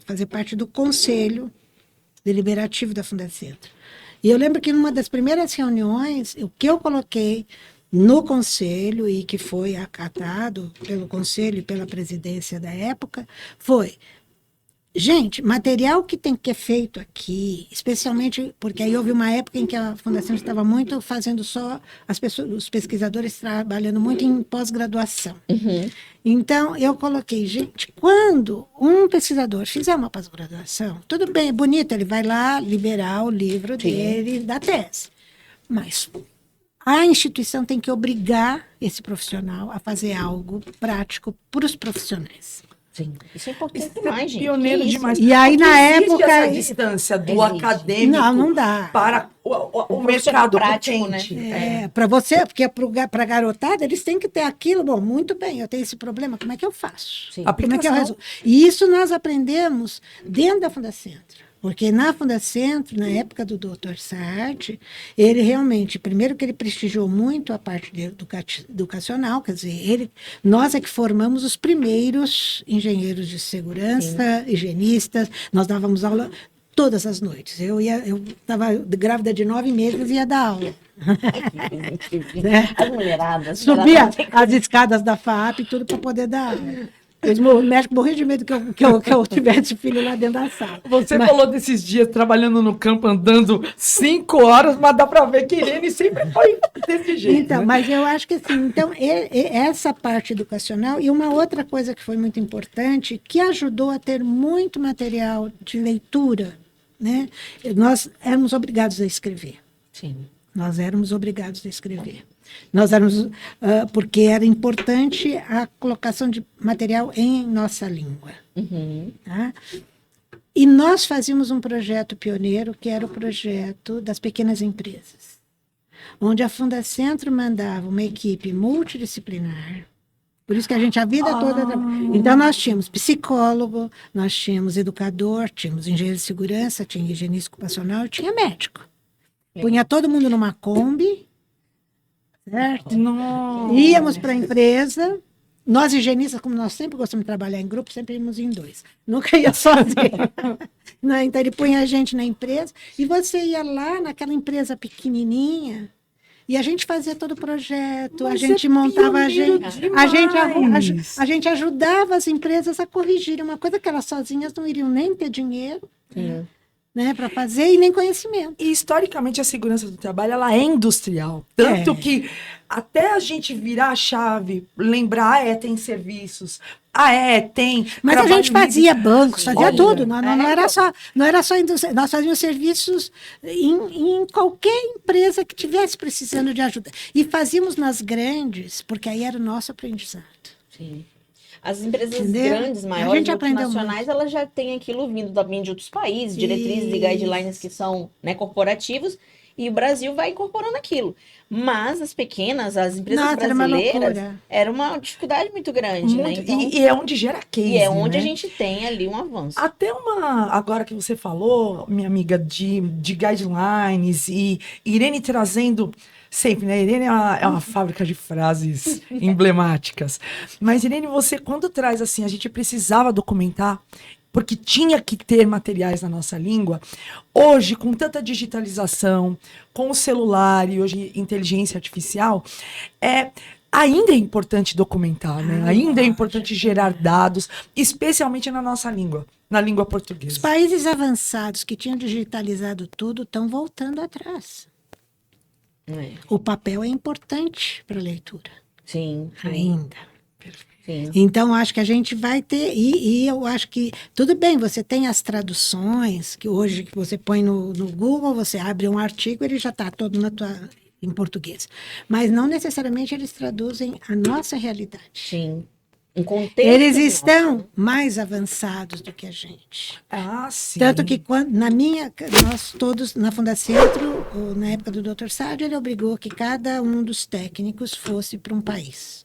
fazer parte do conselho deliberativo da Fundacentro. E eu lembro que numa das primeiras reuniões, o que eu coloquei no conselho, e que foi acatado pelo conselho e pela presidência da época, foi: gente, material que tem que ser feito aqui, especialmente porque aí houve uma época em que a Fundação estava muito fazendo só os pesquisadores trabalhando muito em pós-graduação. Uhum. Então, eu coloquei, gente, quando um pesquisador fizer uma pós-graduação, tudo bem, é bonito, ele vai lá liberar o livro dele da tese. Mas a instituição tem que obrigar esse profissional a fazer algo prático para os profissionais. Sim, isso é importante Isso é demais, gente. pioneiro Que isso? demais. E aí, Porque na existe época, essa distância do existe. acadêmico Não dá. para o profissional mercado prático, potente. né? Para você, porque para a garotada, eles têm que ter aquilo. Bom, muito bem, eu tenho esse problema, como é que eu faço? Sim. Como é que eu Aplicação. resolvo? E isso nós aprendemos dentro da Fundacentro. Porque na Fundacentro, na época do Dr. Saad, ele realmente, primeiro que ele prestigiou muito a parte educacional, quer dizer, nós é que formamos os primeiros engenheiros de segurança, higienistas, nós dávamos aula todas as noites. Eu estava grávida de 9 meses e ia dar aula. As mulheradas. Subia as escadas da FAAP e tudo para poder dar aula. O médico morria de medo que eu tivesse filho lá dentro da sala. Você falou desses dias trabalhando no campo, andando 5 horas, mas dá para ver que Irene sempre foi desse jeito. Então, né? mas eu acho que assim, então, essa parte educacional, e uma outra coisa que foi muito importante, que ajudou a ter muito material de leitura, né? Nós éramos obrigados a escrever. Sim. Nós éramos obrigados a escrever. Nós éramos, porque era importante a colocação de material em nossa língua. Uhum. Tá? E nós fazíamos um projeto pioneiro, que era o projeto das pequenas empresas, onde a Fundacentro mandava uma equipe multidisciplinar. Por isso que a gente, a vida toda... Então, nós tínhamos psicólogo, nós tínhamos educador, tínhamos engenheiro de segurança, tinha higienista ocupacional, tinha médico. Punha todo mundo numa Kombi, certo? Nossa. Íamos para a empresa, nós higienistas, como nós sempre gostamos de trabalhar em grupo, sempre íamos em 2. Nunca ia sozinho. Não, então, ele punha a gente na empresa, e você ia lá naquela empresa pequenininha, e a gente fazia todo o projeto, Mas a gente montava, a demais. gente ajudava as empresas a corrigirem uma coisa que elas sozinhas não iriam nem ter dinheiro, né, para fazer, e nem conhecimento. E historicamente a segurança do trabalho ela é industrial. Tanto que até a gente virar a chave, lembrar, tem serviços, tem. Mas a gente fazia bancos, fazia Olha, tudo. Não era só indústria. Nós fazíamos serviços em qualquer empresa que tivesse precisando de ajuda. E fazíamos nas grandes, porque aí era o nosso aprendizado. Sim. As empresas Entendeu? grandes, A maiores, gente aprendeu multinacionais, elas já têm aquilo vindo também de outros países, diretrizes e guidelines que são, né, corporativos, e o Brasil vai incorporando aquilo. Mas as pequenas, as empresas Nossa, era uma brasileiras, loucura. era uma dificuldade muito grande, né? Muito, Então, e é onde gera case. e é onde né? a gente tem ali um avanço. Até agora que você falou, minha amiga, de guidelines e Irene trazendo sempre, né? Irene é uma fábrica de frases emblemáticas. Mas, Irene, você quando traz assim, a gente precisava documentar, porque tinha que ter materiais na nossa língua. Hoje, com tanta digitalização, com o celular e hoje inteligência artificial, ainda é importante documentar, né? Ainda é importante gerar dados, especialmente na nossa língua, na língua Os portuguesa. países avançados que tinham digitalizado tudo estão voltando atrás. O papel é importante para a leitura, Sim, ainda. sim. Então, acho que a gente vai ter, e eu acho que, tudo bem, você tem as traduções, que hoje que você põe no Google, você abre um artigo, ele já está todo em português. Mas não necessariamente eles traduzem a nossa realidade. Sim. Um contexto Eles nosso. estão mais avançados do que a gente. Sim. Tanto que nós todos, na Fundacentro, ou na época do Dr. Saad, ele obrigou que cada um dos técnicos fosse para um país.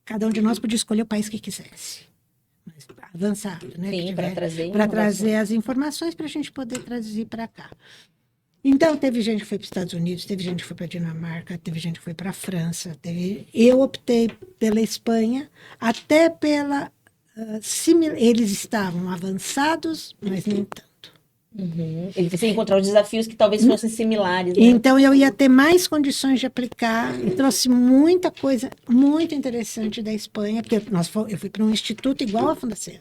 Cada um de nós podia escolher o país que quisesse. Mas avançado, né? Sim, para trazer para informação. trazer as informações para a gente poder traduzir para cá. Então, teve gente que foi para os Estados Unidos, teve gente que foi para a Dinamarca, teve gente que foi para a França. Eu optei pela Espanha, até pela... eles estavam avançados, mas nem tanto. Uhum. Ele precisa encontrar os desafios que talvez fossem similares. Né? Então, eu ia ter mais condições de aplicar, e trouxe muita coisa muito interessante da Espanha, porque eu fui para um instituto igual à Fundação.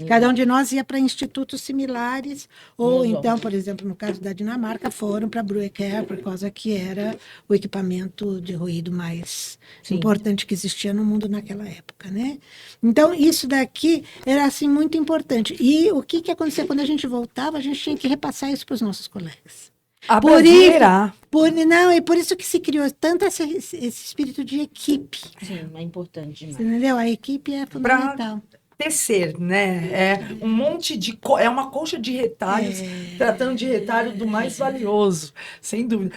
Cada um de nós ia para institutos similares, ou então, por exemplo, no caso da Dinamarca, foram para Bruecker, por causa que era o equipamento de ruído mais importante que existia no mundo naquela época, né? Então, isso daqui era, assim, muito importante. E o que acontecia quando a gente voltava, a gente tinha que repassar isso para os nossos colegas. Por isso que se criou tanto esse espírito de equipe. Sim, é importante demais. Entendeu? A equipe é fundamental. tecer, né? É um monte de... É uma colcha de retalhos, tratando de retalho do mais valioso, sem dúvida.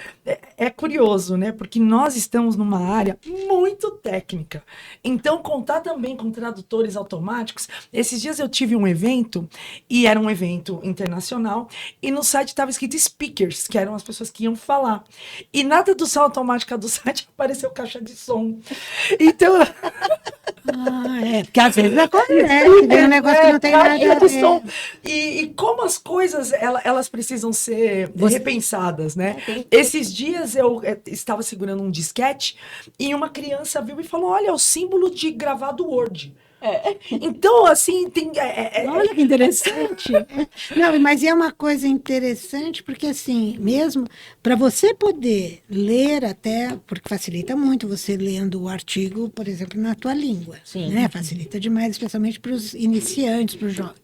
É curioso, né? Porque nós estamos numa área muito técnica. Então, contar também com tradutores automáticos... Esses dias eu tive um evento, e era um evento internacional, e no site estava escrito speakers, que eram as pessoas que iam falar. E na tradução automática do site apareceu caixa de som. Então... Porque às vezes acontece, vem um negócio que não tem nada a de som. ver. E como as coisas, elas precisam ser repensadas, né? Esses dias eu estava segurando um disquete e uma criança viu e falou, olha, é o símbolo de gravado Word. Então, assim, tem... Olha que interessante. Não, mas é uma coisa interessante, porque assim, mesmo para você poder ler até, porque facilita muito você lendo o artigo, por exemplo, na tua língua. Sim. Né? Facilita demais, especialmente para os iniciantes, para os jovens.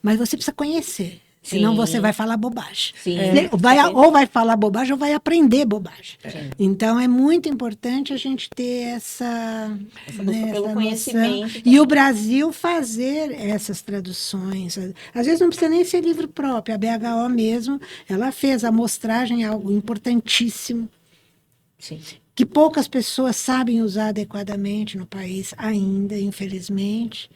Mas você precisa conhecer. Senão você vai falar bobagem. Sim. Ou vai falar bobagem ou vai aprender bobagem. Então, é muito importante a gente ter essa busca pelo essa conhecimento. noção. E o Brasil fazer essas traduções. Às vezes não precisa nem ser livro próprio. A BHO mesmo, ela fez a amostragem, algo importantíssimo, Sim. que poucas pessoas sabem usar adequadamente no país ainda, infelizmente.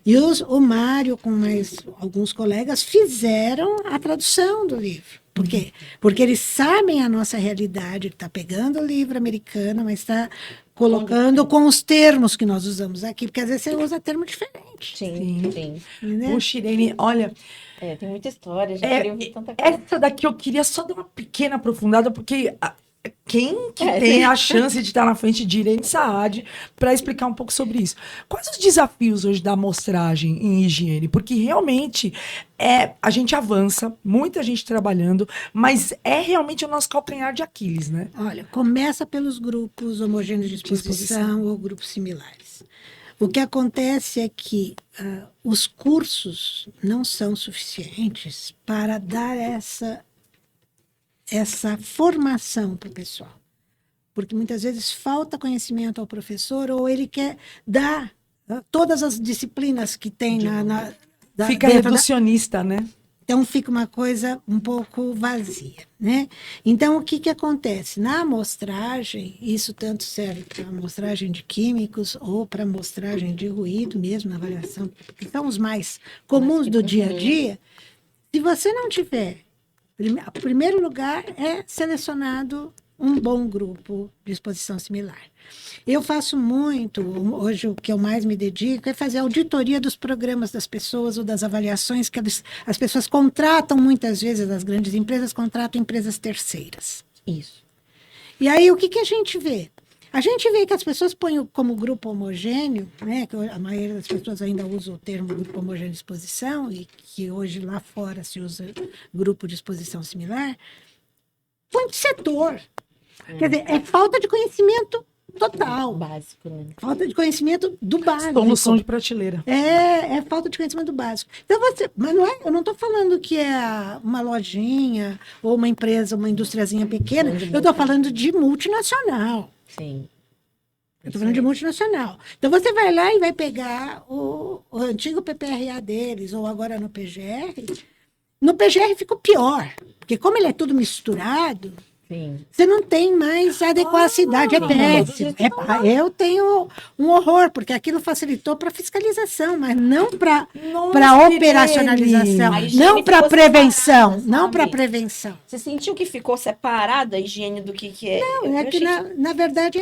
E o Mário, com mais alguns colegas, fizeram a tradução do livro. Por quê? Porque eles sabem a nossa realidade, está pegando o livro americano, mas está colocando com os termos que nós usamos aqui, porque às vezes você usa termo diferente. Sim. Né? O Shirene, olha, Tem muita história, já queria ouvir tanta coisa. essa daqui eu queria só dar uma pequena aprofundada, porque quem que tem a chance de estar na frente de Irene Saad para explicar um pouco sobre isso? Quais os desafios hoje da amostragem em higiene? Porque realmente a gente avança, muita gente trabalhando, mas é realmente o nosso calcanhar de Aquiles, né? Olha, começa pelos grupos homogêneos de exposição ou grupos similares. O que acontece é que os cursos não são suficientes para dar essa formação para o pessoal. Porque muitas vezes falta conhecimento ao professor ou ele quer dar todas as disciplinas que tem Fica reducionista, né? Então fica uma coisa um pouco vazia, né? Então o que acontece? Na amostragem, isso tanto serve para amostragem de químicos ou para amostragem de ruído mesmo, na avaliação, que são os mais comuns do dia a dia. Se você não tiver, em primeiro lugar é selecionado um bom grupo de exposição similar. Eu faço muito, hoje o que eu mais me dedico é fazer auditoria dos programas das pessoas ou das avaliações que as pessoas contratam muitas vezes, as grandes empresas contratam empresas terceiras. Isso. E aí o que a gente vê? A gente vê que as pessoas põem como grupo homogêneo, né, que a maioria das pessoas ainda usa o termo grupo homogêneo de exposição e que hoje lá fora se usa grupo de exposição similar, põe de setor. Quer dizer, é falta de conhecimento total. Básico, né? Falta de conhecimento do básico. Solução de prateleira. É falta de conhecimento do básico. Então mas não eu não estou falando que é uma lojinha ou uma empresa, uma industriazinha pequena. Eu estou falando de multinacional. Sim. Eu estou falando de multinacional. Então você vai lá e vai pegar o antigo PPRA deles, ou agora no PGR. No PGR fica o pior, porque como ele é tudo misturado, Sim. você não tem mais adequacidade, é péssimo. Eu tenho um horror, porque aquilo facilitou para fiscalização, mas não para operacionalização, não para prevenção, não para prevenção. Você sentiu que ficou separada a higiene do que é? Não, é que na verdade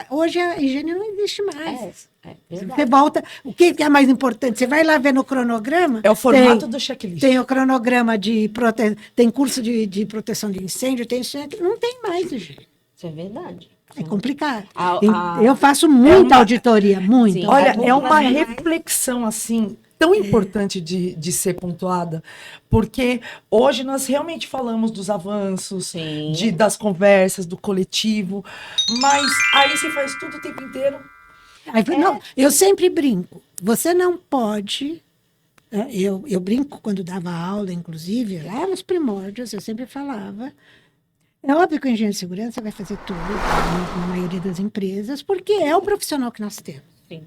hoje a higiene não existe mais. Verdade. Você volta, o que é mais importante? Você vai lá ver no cronograma. É o formato do checklist. Tem o cronograma tem curso de proteção de incêndio, não tem mais higiene. Isso é verdade. É complicado. A- Eu faço muita auditoria, muito. Sim. Olha, Tá é uma bom, mas- reflexão, assim, tão importante de ser pontuada, porque hoje nós realmente falamos dos avanços, Sim. das conversas, do coletivo, mas aí se faz tudo o tempo inteiro. Não, eu sempre brinco. Você não pode. Eu brinco quando dava aula, inclusive, lá nos primórdios, eu sempre falava. É óbvio que o engenheiro de segurança vai fazer tudo, na maioria das empresas, porque é o profissional que nós temos. Sim.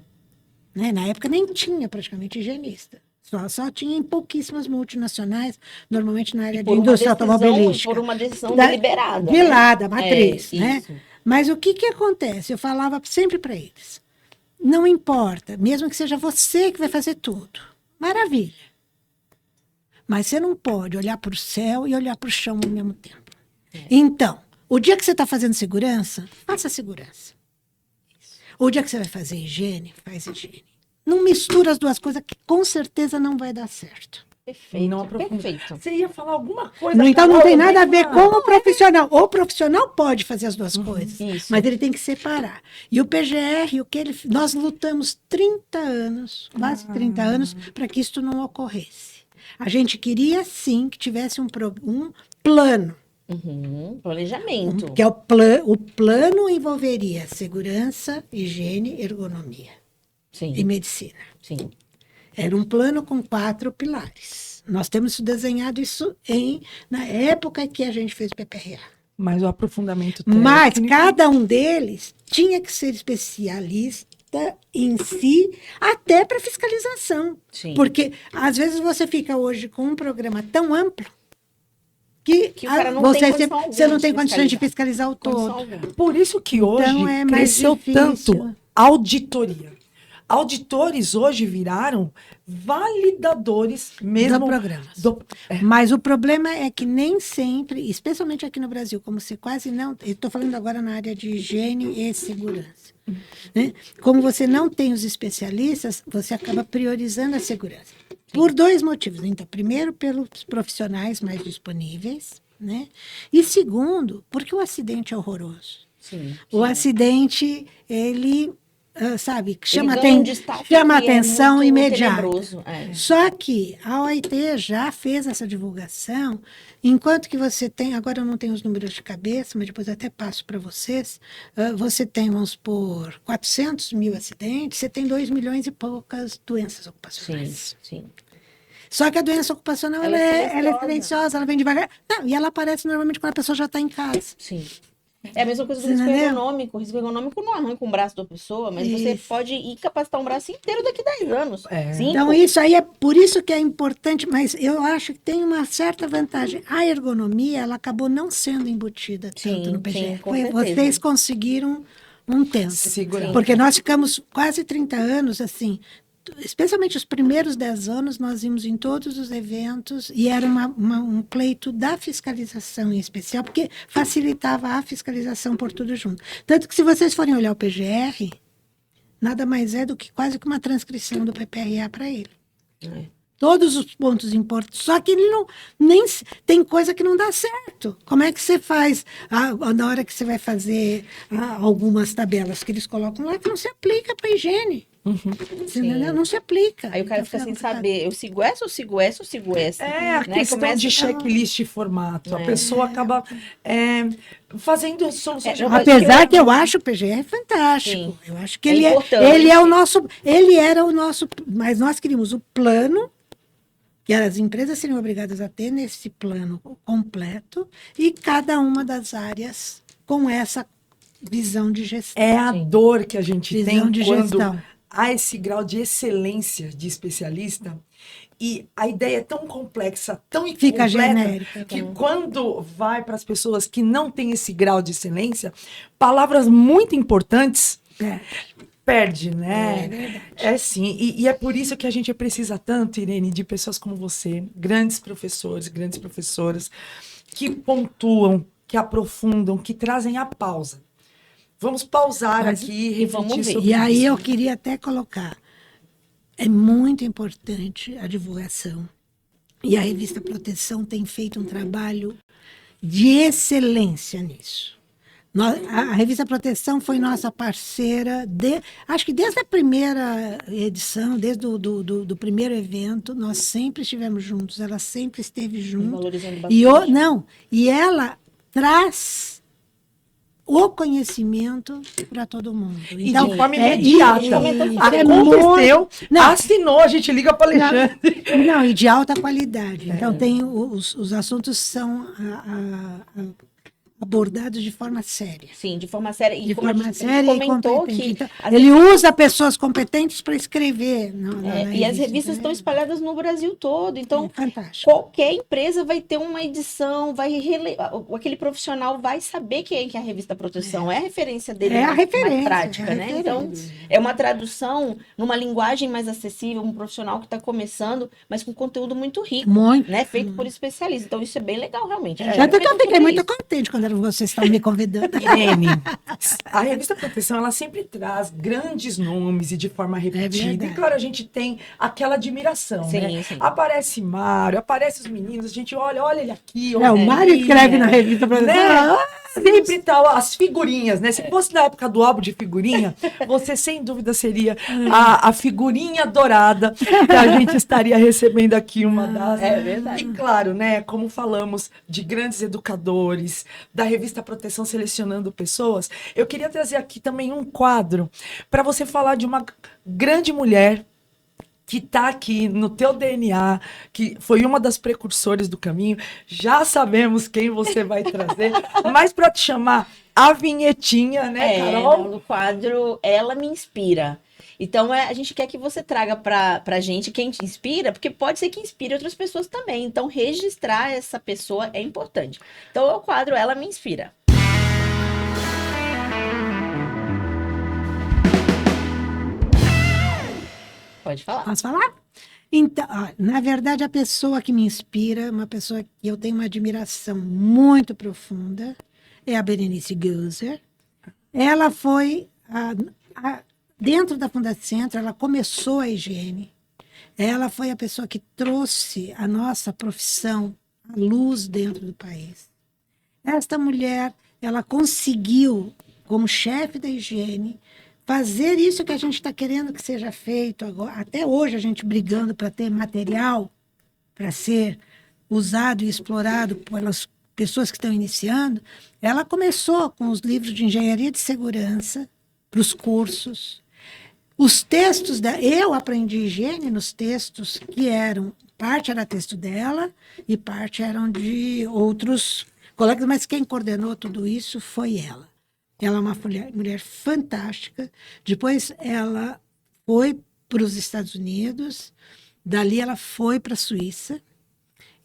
né? Na época nem tinha praticamente higienista. Só tinha em pouquíssimas multinacionais, normalmente na área de indústria automobilística. Por uma decisão deliberada. De lá, da matriz, É, né? isso. Mas o que acontece? Eu falava sempre para eles, não importa, mesmo que seja você que vai fazer tudo, maravilha. Mas você não pode olhar para o céu e olhar para o chão ao mesmo tempo. Então, o dia que você está fazendo segurança, faça segurança. O dia que você vai fazer higiene, faz higiene. Não mistura as duas coisas, que com certeza não vai dar certo. Perfeito, Não aprofunda. perfeito. Você ia falar alguma coisa? Então não Carol, tem nada a ver bem com o profissional. O profissional pode fazer as duas coisas, Isso. mas ele tem que separar. E o PGR, nós lutamos 30 anos, quase 30 anos, para que isso não ocorresse. A gente queria, sim, que tivesse um plano. Planejamento. Que é o plano envolveria segurança, higiene, ergonomia Sim, e medicina. sim. Era um plano com 4 pilares. Nós temos desenhado isso na época que a gente fez o PPRA. Mas o aprofundamento técnico... Mas cada um deles tinha que ser especialista em si, até para fiscalização. Sim. Porque, às vezes, você fica hoje com um programa tão amplo que Que o cara não você, tem condição alguma você não de tem condições de fiscalizar. fiscalizar o Condição todo. alguma. Por isso que hoje Então, é mais cresceu difícil. tanto auditoria. Auditores hoje viraram validadores mesmo Do programas. É. Mas o problema é que nem sempre, especialmente aqui no Brasil, como você quase não... Estou falando agora na área de higiene e segurança. Né? Como você não tem os especialistas, você acaba priorizando a segurança. Por 2 motivos. Então, primeiro, pelos profissionais mais disponíveis, né? E segundo, porque o acidente é horroroso. Sim. O acidente, ele... sabe, chama Ele ganha um destaque que é atenção muito imediata. tenebroso, é. Só que a OIT já fez essa divulgação, enquanto que você tem, agora eu não tenho os números de cabeça, mas depois eu até passo para vocês, você tem, vamos supor, 400 mil acidentes, você tem 2 milhões e poucas doenças ocupacionais. Sim, sim. Só que a doença ocupacional, Ela é ela é silenciosa, ela vem devagar. Não, e ela aparece normalmente quando a pessoa já está em casa. Sim. É a mesma coisa do Você risco entendeu? ergonômico. O risco ergonômico não arranca um braço da pessoa, mas você Isso. pode incapacitar um braço inteiro daqui a 10 anos. É. 5. Então, isso aí é por isso que é importante, mas eu acho que tem uma certa vantagem. A ergonomia, ela acabou não sendo embutida tanto Sim, no PGR. sim, com certeza. Vocês conseguiram um tempo. Segurança. Porque nós ficamos quase 30 anos, assim, especialmente os primeiros 10 anos, nós íamos em todos os eventos e era um pleito da fiscalização em especial, porque facilitava a fiscalização por tudo junto. Tanto que se vocês forem olhar o PGR, nada mais é do que quase que uma transcrição do PPRA para ele. É. Todos os pontos importantes. Só que ele não. Tem coisa que não dá certo. Como é que você faz na hora que você vai fazer algumas tabelas que eles colocam lá que não se aplica para higiene? Você entendeu? Não se aplica. Aí o cara fica sem saber, eu sigo essa, eu sigo essa, eu sigo essa. É a né? questão Começa- de checklist e formato. A pessoa acaba fazendo soluções de Apesar que eu acho o PGR fantástico. Sim. Eu acho que É ele importante. é o nosso. Ele era o nosso. Mas nós queríamos o plano, que as empresas seriam obrigadas a ter nesse plano completo, e cada uma das áreas com essa visão de gestão. É a Sim. dor que a gente Visão tem de quando gestão. há esse grau de excelência de especialista e a ideia é tão complexa, tão Fica incompleta, genérica. que quando vai para as pessoas que não têm esse grau de excelência, palavras muito importantes perde, né? É verdade. É sim, e é por isso que a gente precisa tanto, Irene, de pessoas como você, grandes professores, grandes professoras, que pontuam, que aprofundam, que trazem a pausa. Vamos pausar aqui e vamos refletir ver. sobre E aí isso. eu queria até colocar, é muito importante a divulgação. E a revista Proteção tem feito um trabalho de excelência nisso. A revista Proteção foi nossa parceira, acho que desde a primeira edição, desde do primeiro evento, nós sempre estivemos juntos, ela sempre esteve junto. Valorizando E ela traz o conhecimento para todo mundo. E de forma imediata. é Aconteceu, Não. assinou, a gente liga para Alexandre. Não, e de alta qualidade. Então, tem os assuntos são abordados de forma séria. Sim, de forma séria. E De como a forma gente séria e comentou competente. que... Então, às ele usa pessoas competentes para escrever. e as revistas estão espalhadas no Brasil todo. Então, É fantástico. qualquer empresa vai ter uma edição, aquele profissional vai saber quem que é a revista Proteção. É a referência dele É a mais referência, prática, é a né? Então, referência. é uma tradução numa linguagem mais acessível, um profissional que está começando, mas com conteúdo muito rico, Muito. né? Feito por especialistas. Então, isso é bem legal, realmente. Tanto que eu fiquei muito contente quando vocês estavam me convidando. Irene, a revista Proteção, ela sempre traz grandes nomes e de forma repetida. verdade. E claro, a gente tem aquela admiração, Sim, né? sim. Aparece Mário, aparece os meninos, a gente olha ele aqui. O Mário escreve na revista para Né? Sempre tal, as figurinhas, né? Se fosse na época do álbum de figurinha, você sem dúvida seria a figurinha dourada que a gente estaria recebendo aqui, uma das. É verdade. E claro, né? Como falamos de grandes educadores, da revista Proteção selecionando pessoas, eu queria trazer aqui também um quadro para você falar de uma grande mulher que está aqui no teu DNA, que foi uma das precursoras do caminho. Já sabemos quem você vai trazer, mas para te chamar a vinhetinha, né, Carol? No quadro Ela Me Inspira. Então, a gente quer que você traga pra gente quem te inspira, porque pode ser que inspire outras pessoas também. Então, registrar essa pessoa é importante. Então, é o quadro Ela Me Inspira. Pode falar. Posso falar? Então, na verdade, a pessoa que me inspira, uma pessoa que eu tenho uma admiração muito profunda, é a Berenice Geuser. Ela foi, dentro da Fundacentro, ela começou a higiene. Ela foi a pessoa que trouxe a nossa profissão à luz dentro do país. Esta mulher, ela conseguiu, como chefe da higiene, fazer isso que a gente está querendo que seja feito agora. Até hoje a gente brigando para ter material para ser usado e explorado pelas pessoas que estão iniciando. Ela começou com os livros de engenharia de segurança para os cursos. Os textos eu aprendi higiene nos textos que eram, parte era texto dela e parte eram de outros colegas, mas quem coordenou tudo isso foi ela. Ela é uma mulher fantástica. Depois ela foi para os Estados Unidos, dali ela foi para a Suíça,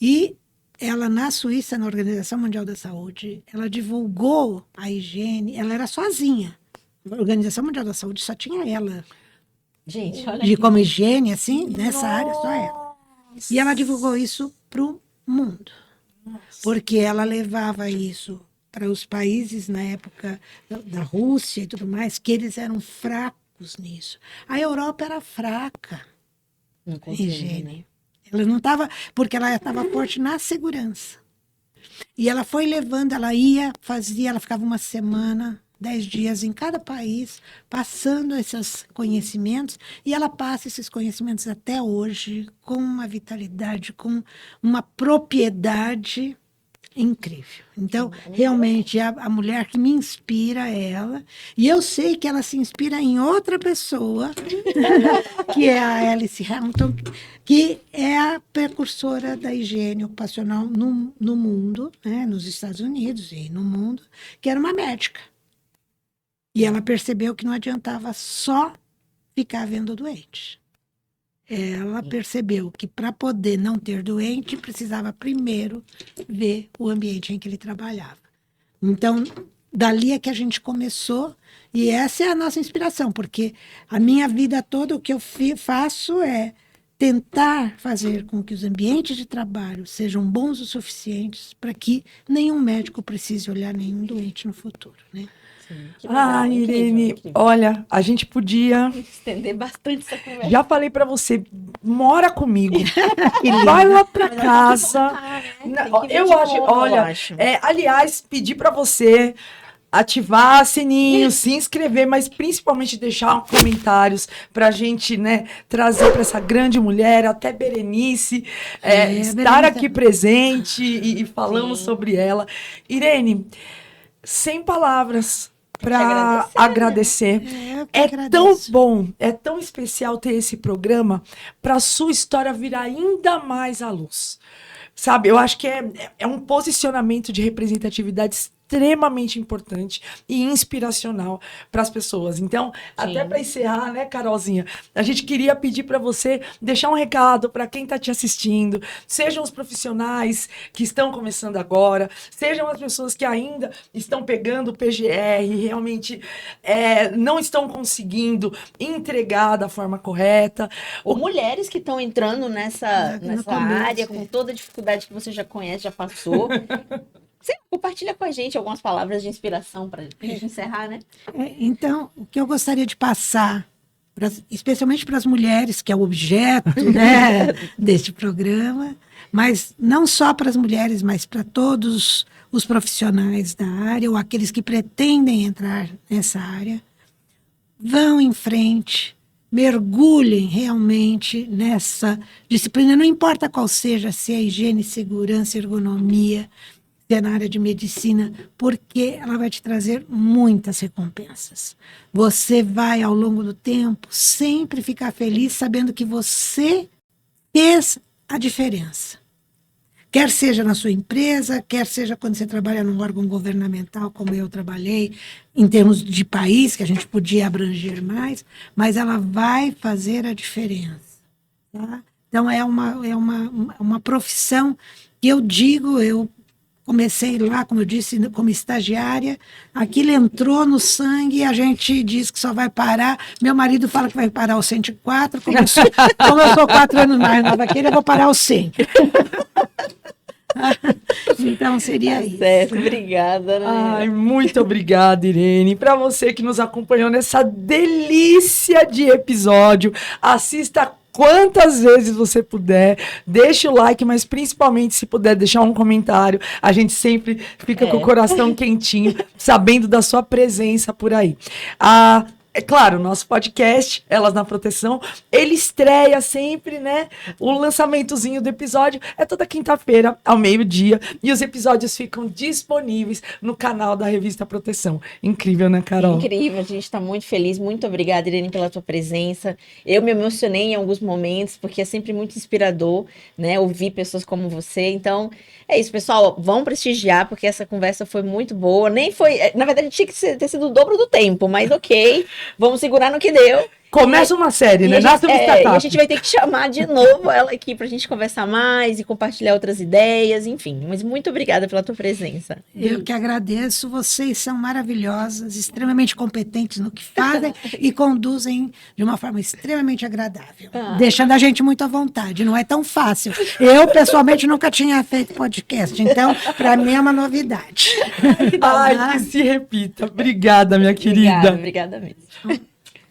e ela na Suíça, na Organização Mundial da Saúde, ela divulgou a higiene, ela era sozinha. A Organização Mundial da Saúde só tinha ela. Gente, olha De aqui. como higiene, assim, nessa área, só ela. E ela divulgou isso para o mundo, porque ela levava isso para os países na época da Rússia e tudo mais, que eles eram fracos nisso. A Europa era fraca Não em consigo, higiene. né? Ela não estava, porque ela estava forte na segurança. E ela foi levando, ela ficava uma semana, 10 dias em cada país, passando esses conhecimentos, e ela passa esses conhecimentos até hoje com uma vitalidade, com uma propriedade incrível. Então, realmente, a mulher que me inspira é ela, e eu sei que ela se inspira em outra pessoa, que é a Alice Hamilton, que é a precursora da higiene ocupacional no mundo, né, nos Estados Unidos e no mundo, que era uma médica. E ela percebeu que não adiantava só ficar vendo doente. Ela percebeu que para poder não ter doente, precisava primeiro ver o ambiente em que ele trabalhava. Então, dali é que a gente começou, e essa é a nossa inspiração, porque a minha vida toda, o que eu faço é tentar fazer com que os ambientes de trabalho sejam bons o suficientes para que nenhum médico precise olhar nenhum doente no futuro, né? Sim, que legal, Ah, incrível, Irene, incrível. olha, a gente podia. Estender bastante essa conversa. Já falei pra você, mora comigo. Vai lá pra casa. Eu acho, olha, aliás, pedi pra você ativar sininho, se inscrever, mas principalmente deixar comentários pra gente, né, trazer pra essa grande mulher, até Berenice, estar Berenice. aqui presente e falamos Sim. sobre ela. Irene, sem palavras te para agradecer, agradecer. Eu que É agradeço. tão bom, é tão especial ter esse programa para sua história vir ainda mais à luz. Sabe, eu acho que é um posicionamento de representatividade extremamente importante e inspiracional para as pessoas. Então, até para encerrar, né, Carolzinha, a gente queria pedir para você deixar um recado para quem está te assistindo, sejam os profissionais que estão começando agora, sejam as pessoas que ainda estão pegando o PGR e realmente não estão conseguindo entregar da forma correta. Ou mulheres que estão entrando nessa área com é. toda a dificuldade que você já conhece, já passou. Você compartilha com a gente algumas palavras de inspiração para a gente encerrar, né? Então, o que eu gostaria de passar, especialmente para as mulheres, que é o objeto, né, deste programa, mas não só para as mulheres, mas para todos os profissionais da área ou aqueles que pretendem entrar nessa área, vão em frente, mergulhem realmente nessa disciplina, não importa qual seja, se é higiene, segurança, ergonomia, se é na área de medicina, porque ela vai te trazer muitas recompensas. Você vai, ao longo do tempo, sempre ficar feliz sabendo que você fez a diferença. Quer seja na sua empresa, quer seja quando você trabalha num órgão governamental, como eu trabalhei, em termos de país, que a gente podia abranger mais, mas ela vai fazer a diferença. Tá? Então, é uma profissão que eu comecei lá, como eu disse, como estagiária, aquilo entrou no sangue, a gente diz que só vai parar, meu marido fala que vai parar aos 104, como eu sou 4 anos mais nova que ele, eu vou parar aos 100. Então seria isso. Certo, obrigada. Né? Ai, muito obrigada, Irene. Para você que nos acompanhou nessa delícia de episódio, assista quantas vezes você puder, deixe o like, mas principalmente se puder deixar um comentário, a gente sempre fica com o coração quentinho, sabendo da sua presença por aí. É claro, o nosso podcast, Elas na Proteção, ele estreia sempre, né? O lançamentozinho do episódio é toda quinta-feira, ao meio-dia, e os episódios ficam disponíveis no canal da Revista Proteção. Incrível, né, Carol? Incrível, a gente está muito feliz. Muito obrigada, Irene, pela tua presença. Eu me emocionei em alguns momentos, porque é sempre muito inspirador, né? Ouvir pessoas como você. Então, é isso, pessoal. Vão prestigiar, porque essa conversa foi muito boa. Nem foi... Na verdade, tinha que ter sido o dobro do tempo, mas ok. Vamos segurar no que deu. Começa uma série, né? Nasce uma startup. E a gente vai ter que chamar de novo ela aqui pra gente conversar mais e compartilhar outras ideias, enfim. Mas muito obrigada pela tua presença. Eu que agradeço. Vocês são maravilhosas, extremamente competentes no que fazem e conduzem de uma forma extremamente agradável, deixando a gente muito à vontade. Não é tão fácil. Eu, pessoalmente, nunca tinha feito podcast, então, para mim é uma novidade. Ai, que se repita. Obrigada, minha querida. Obrigada mesmo.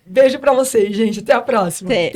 Beijo pra vocês, gente. Até a próxima. Até.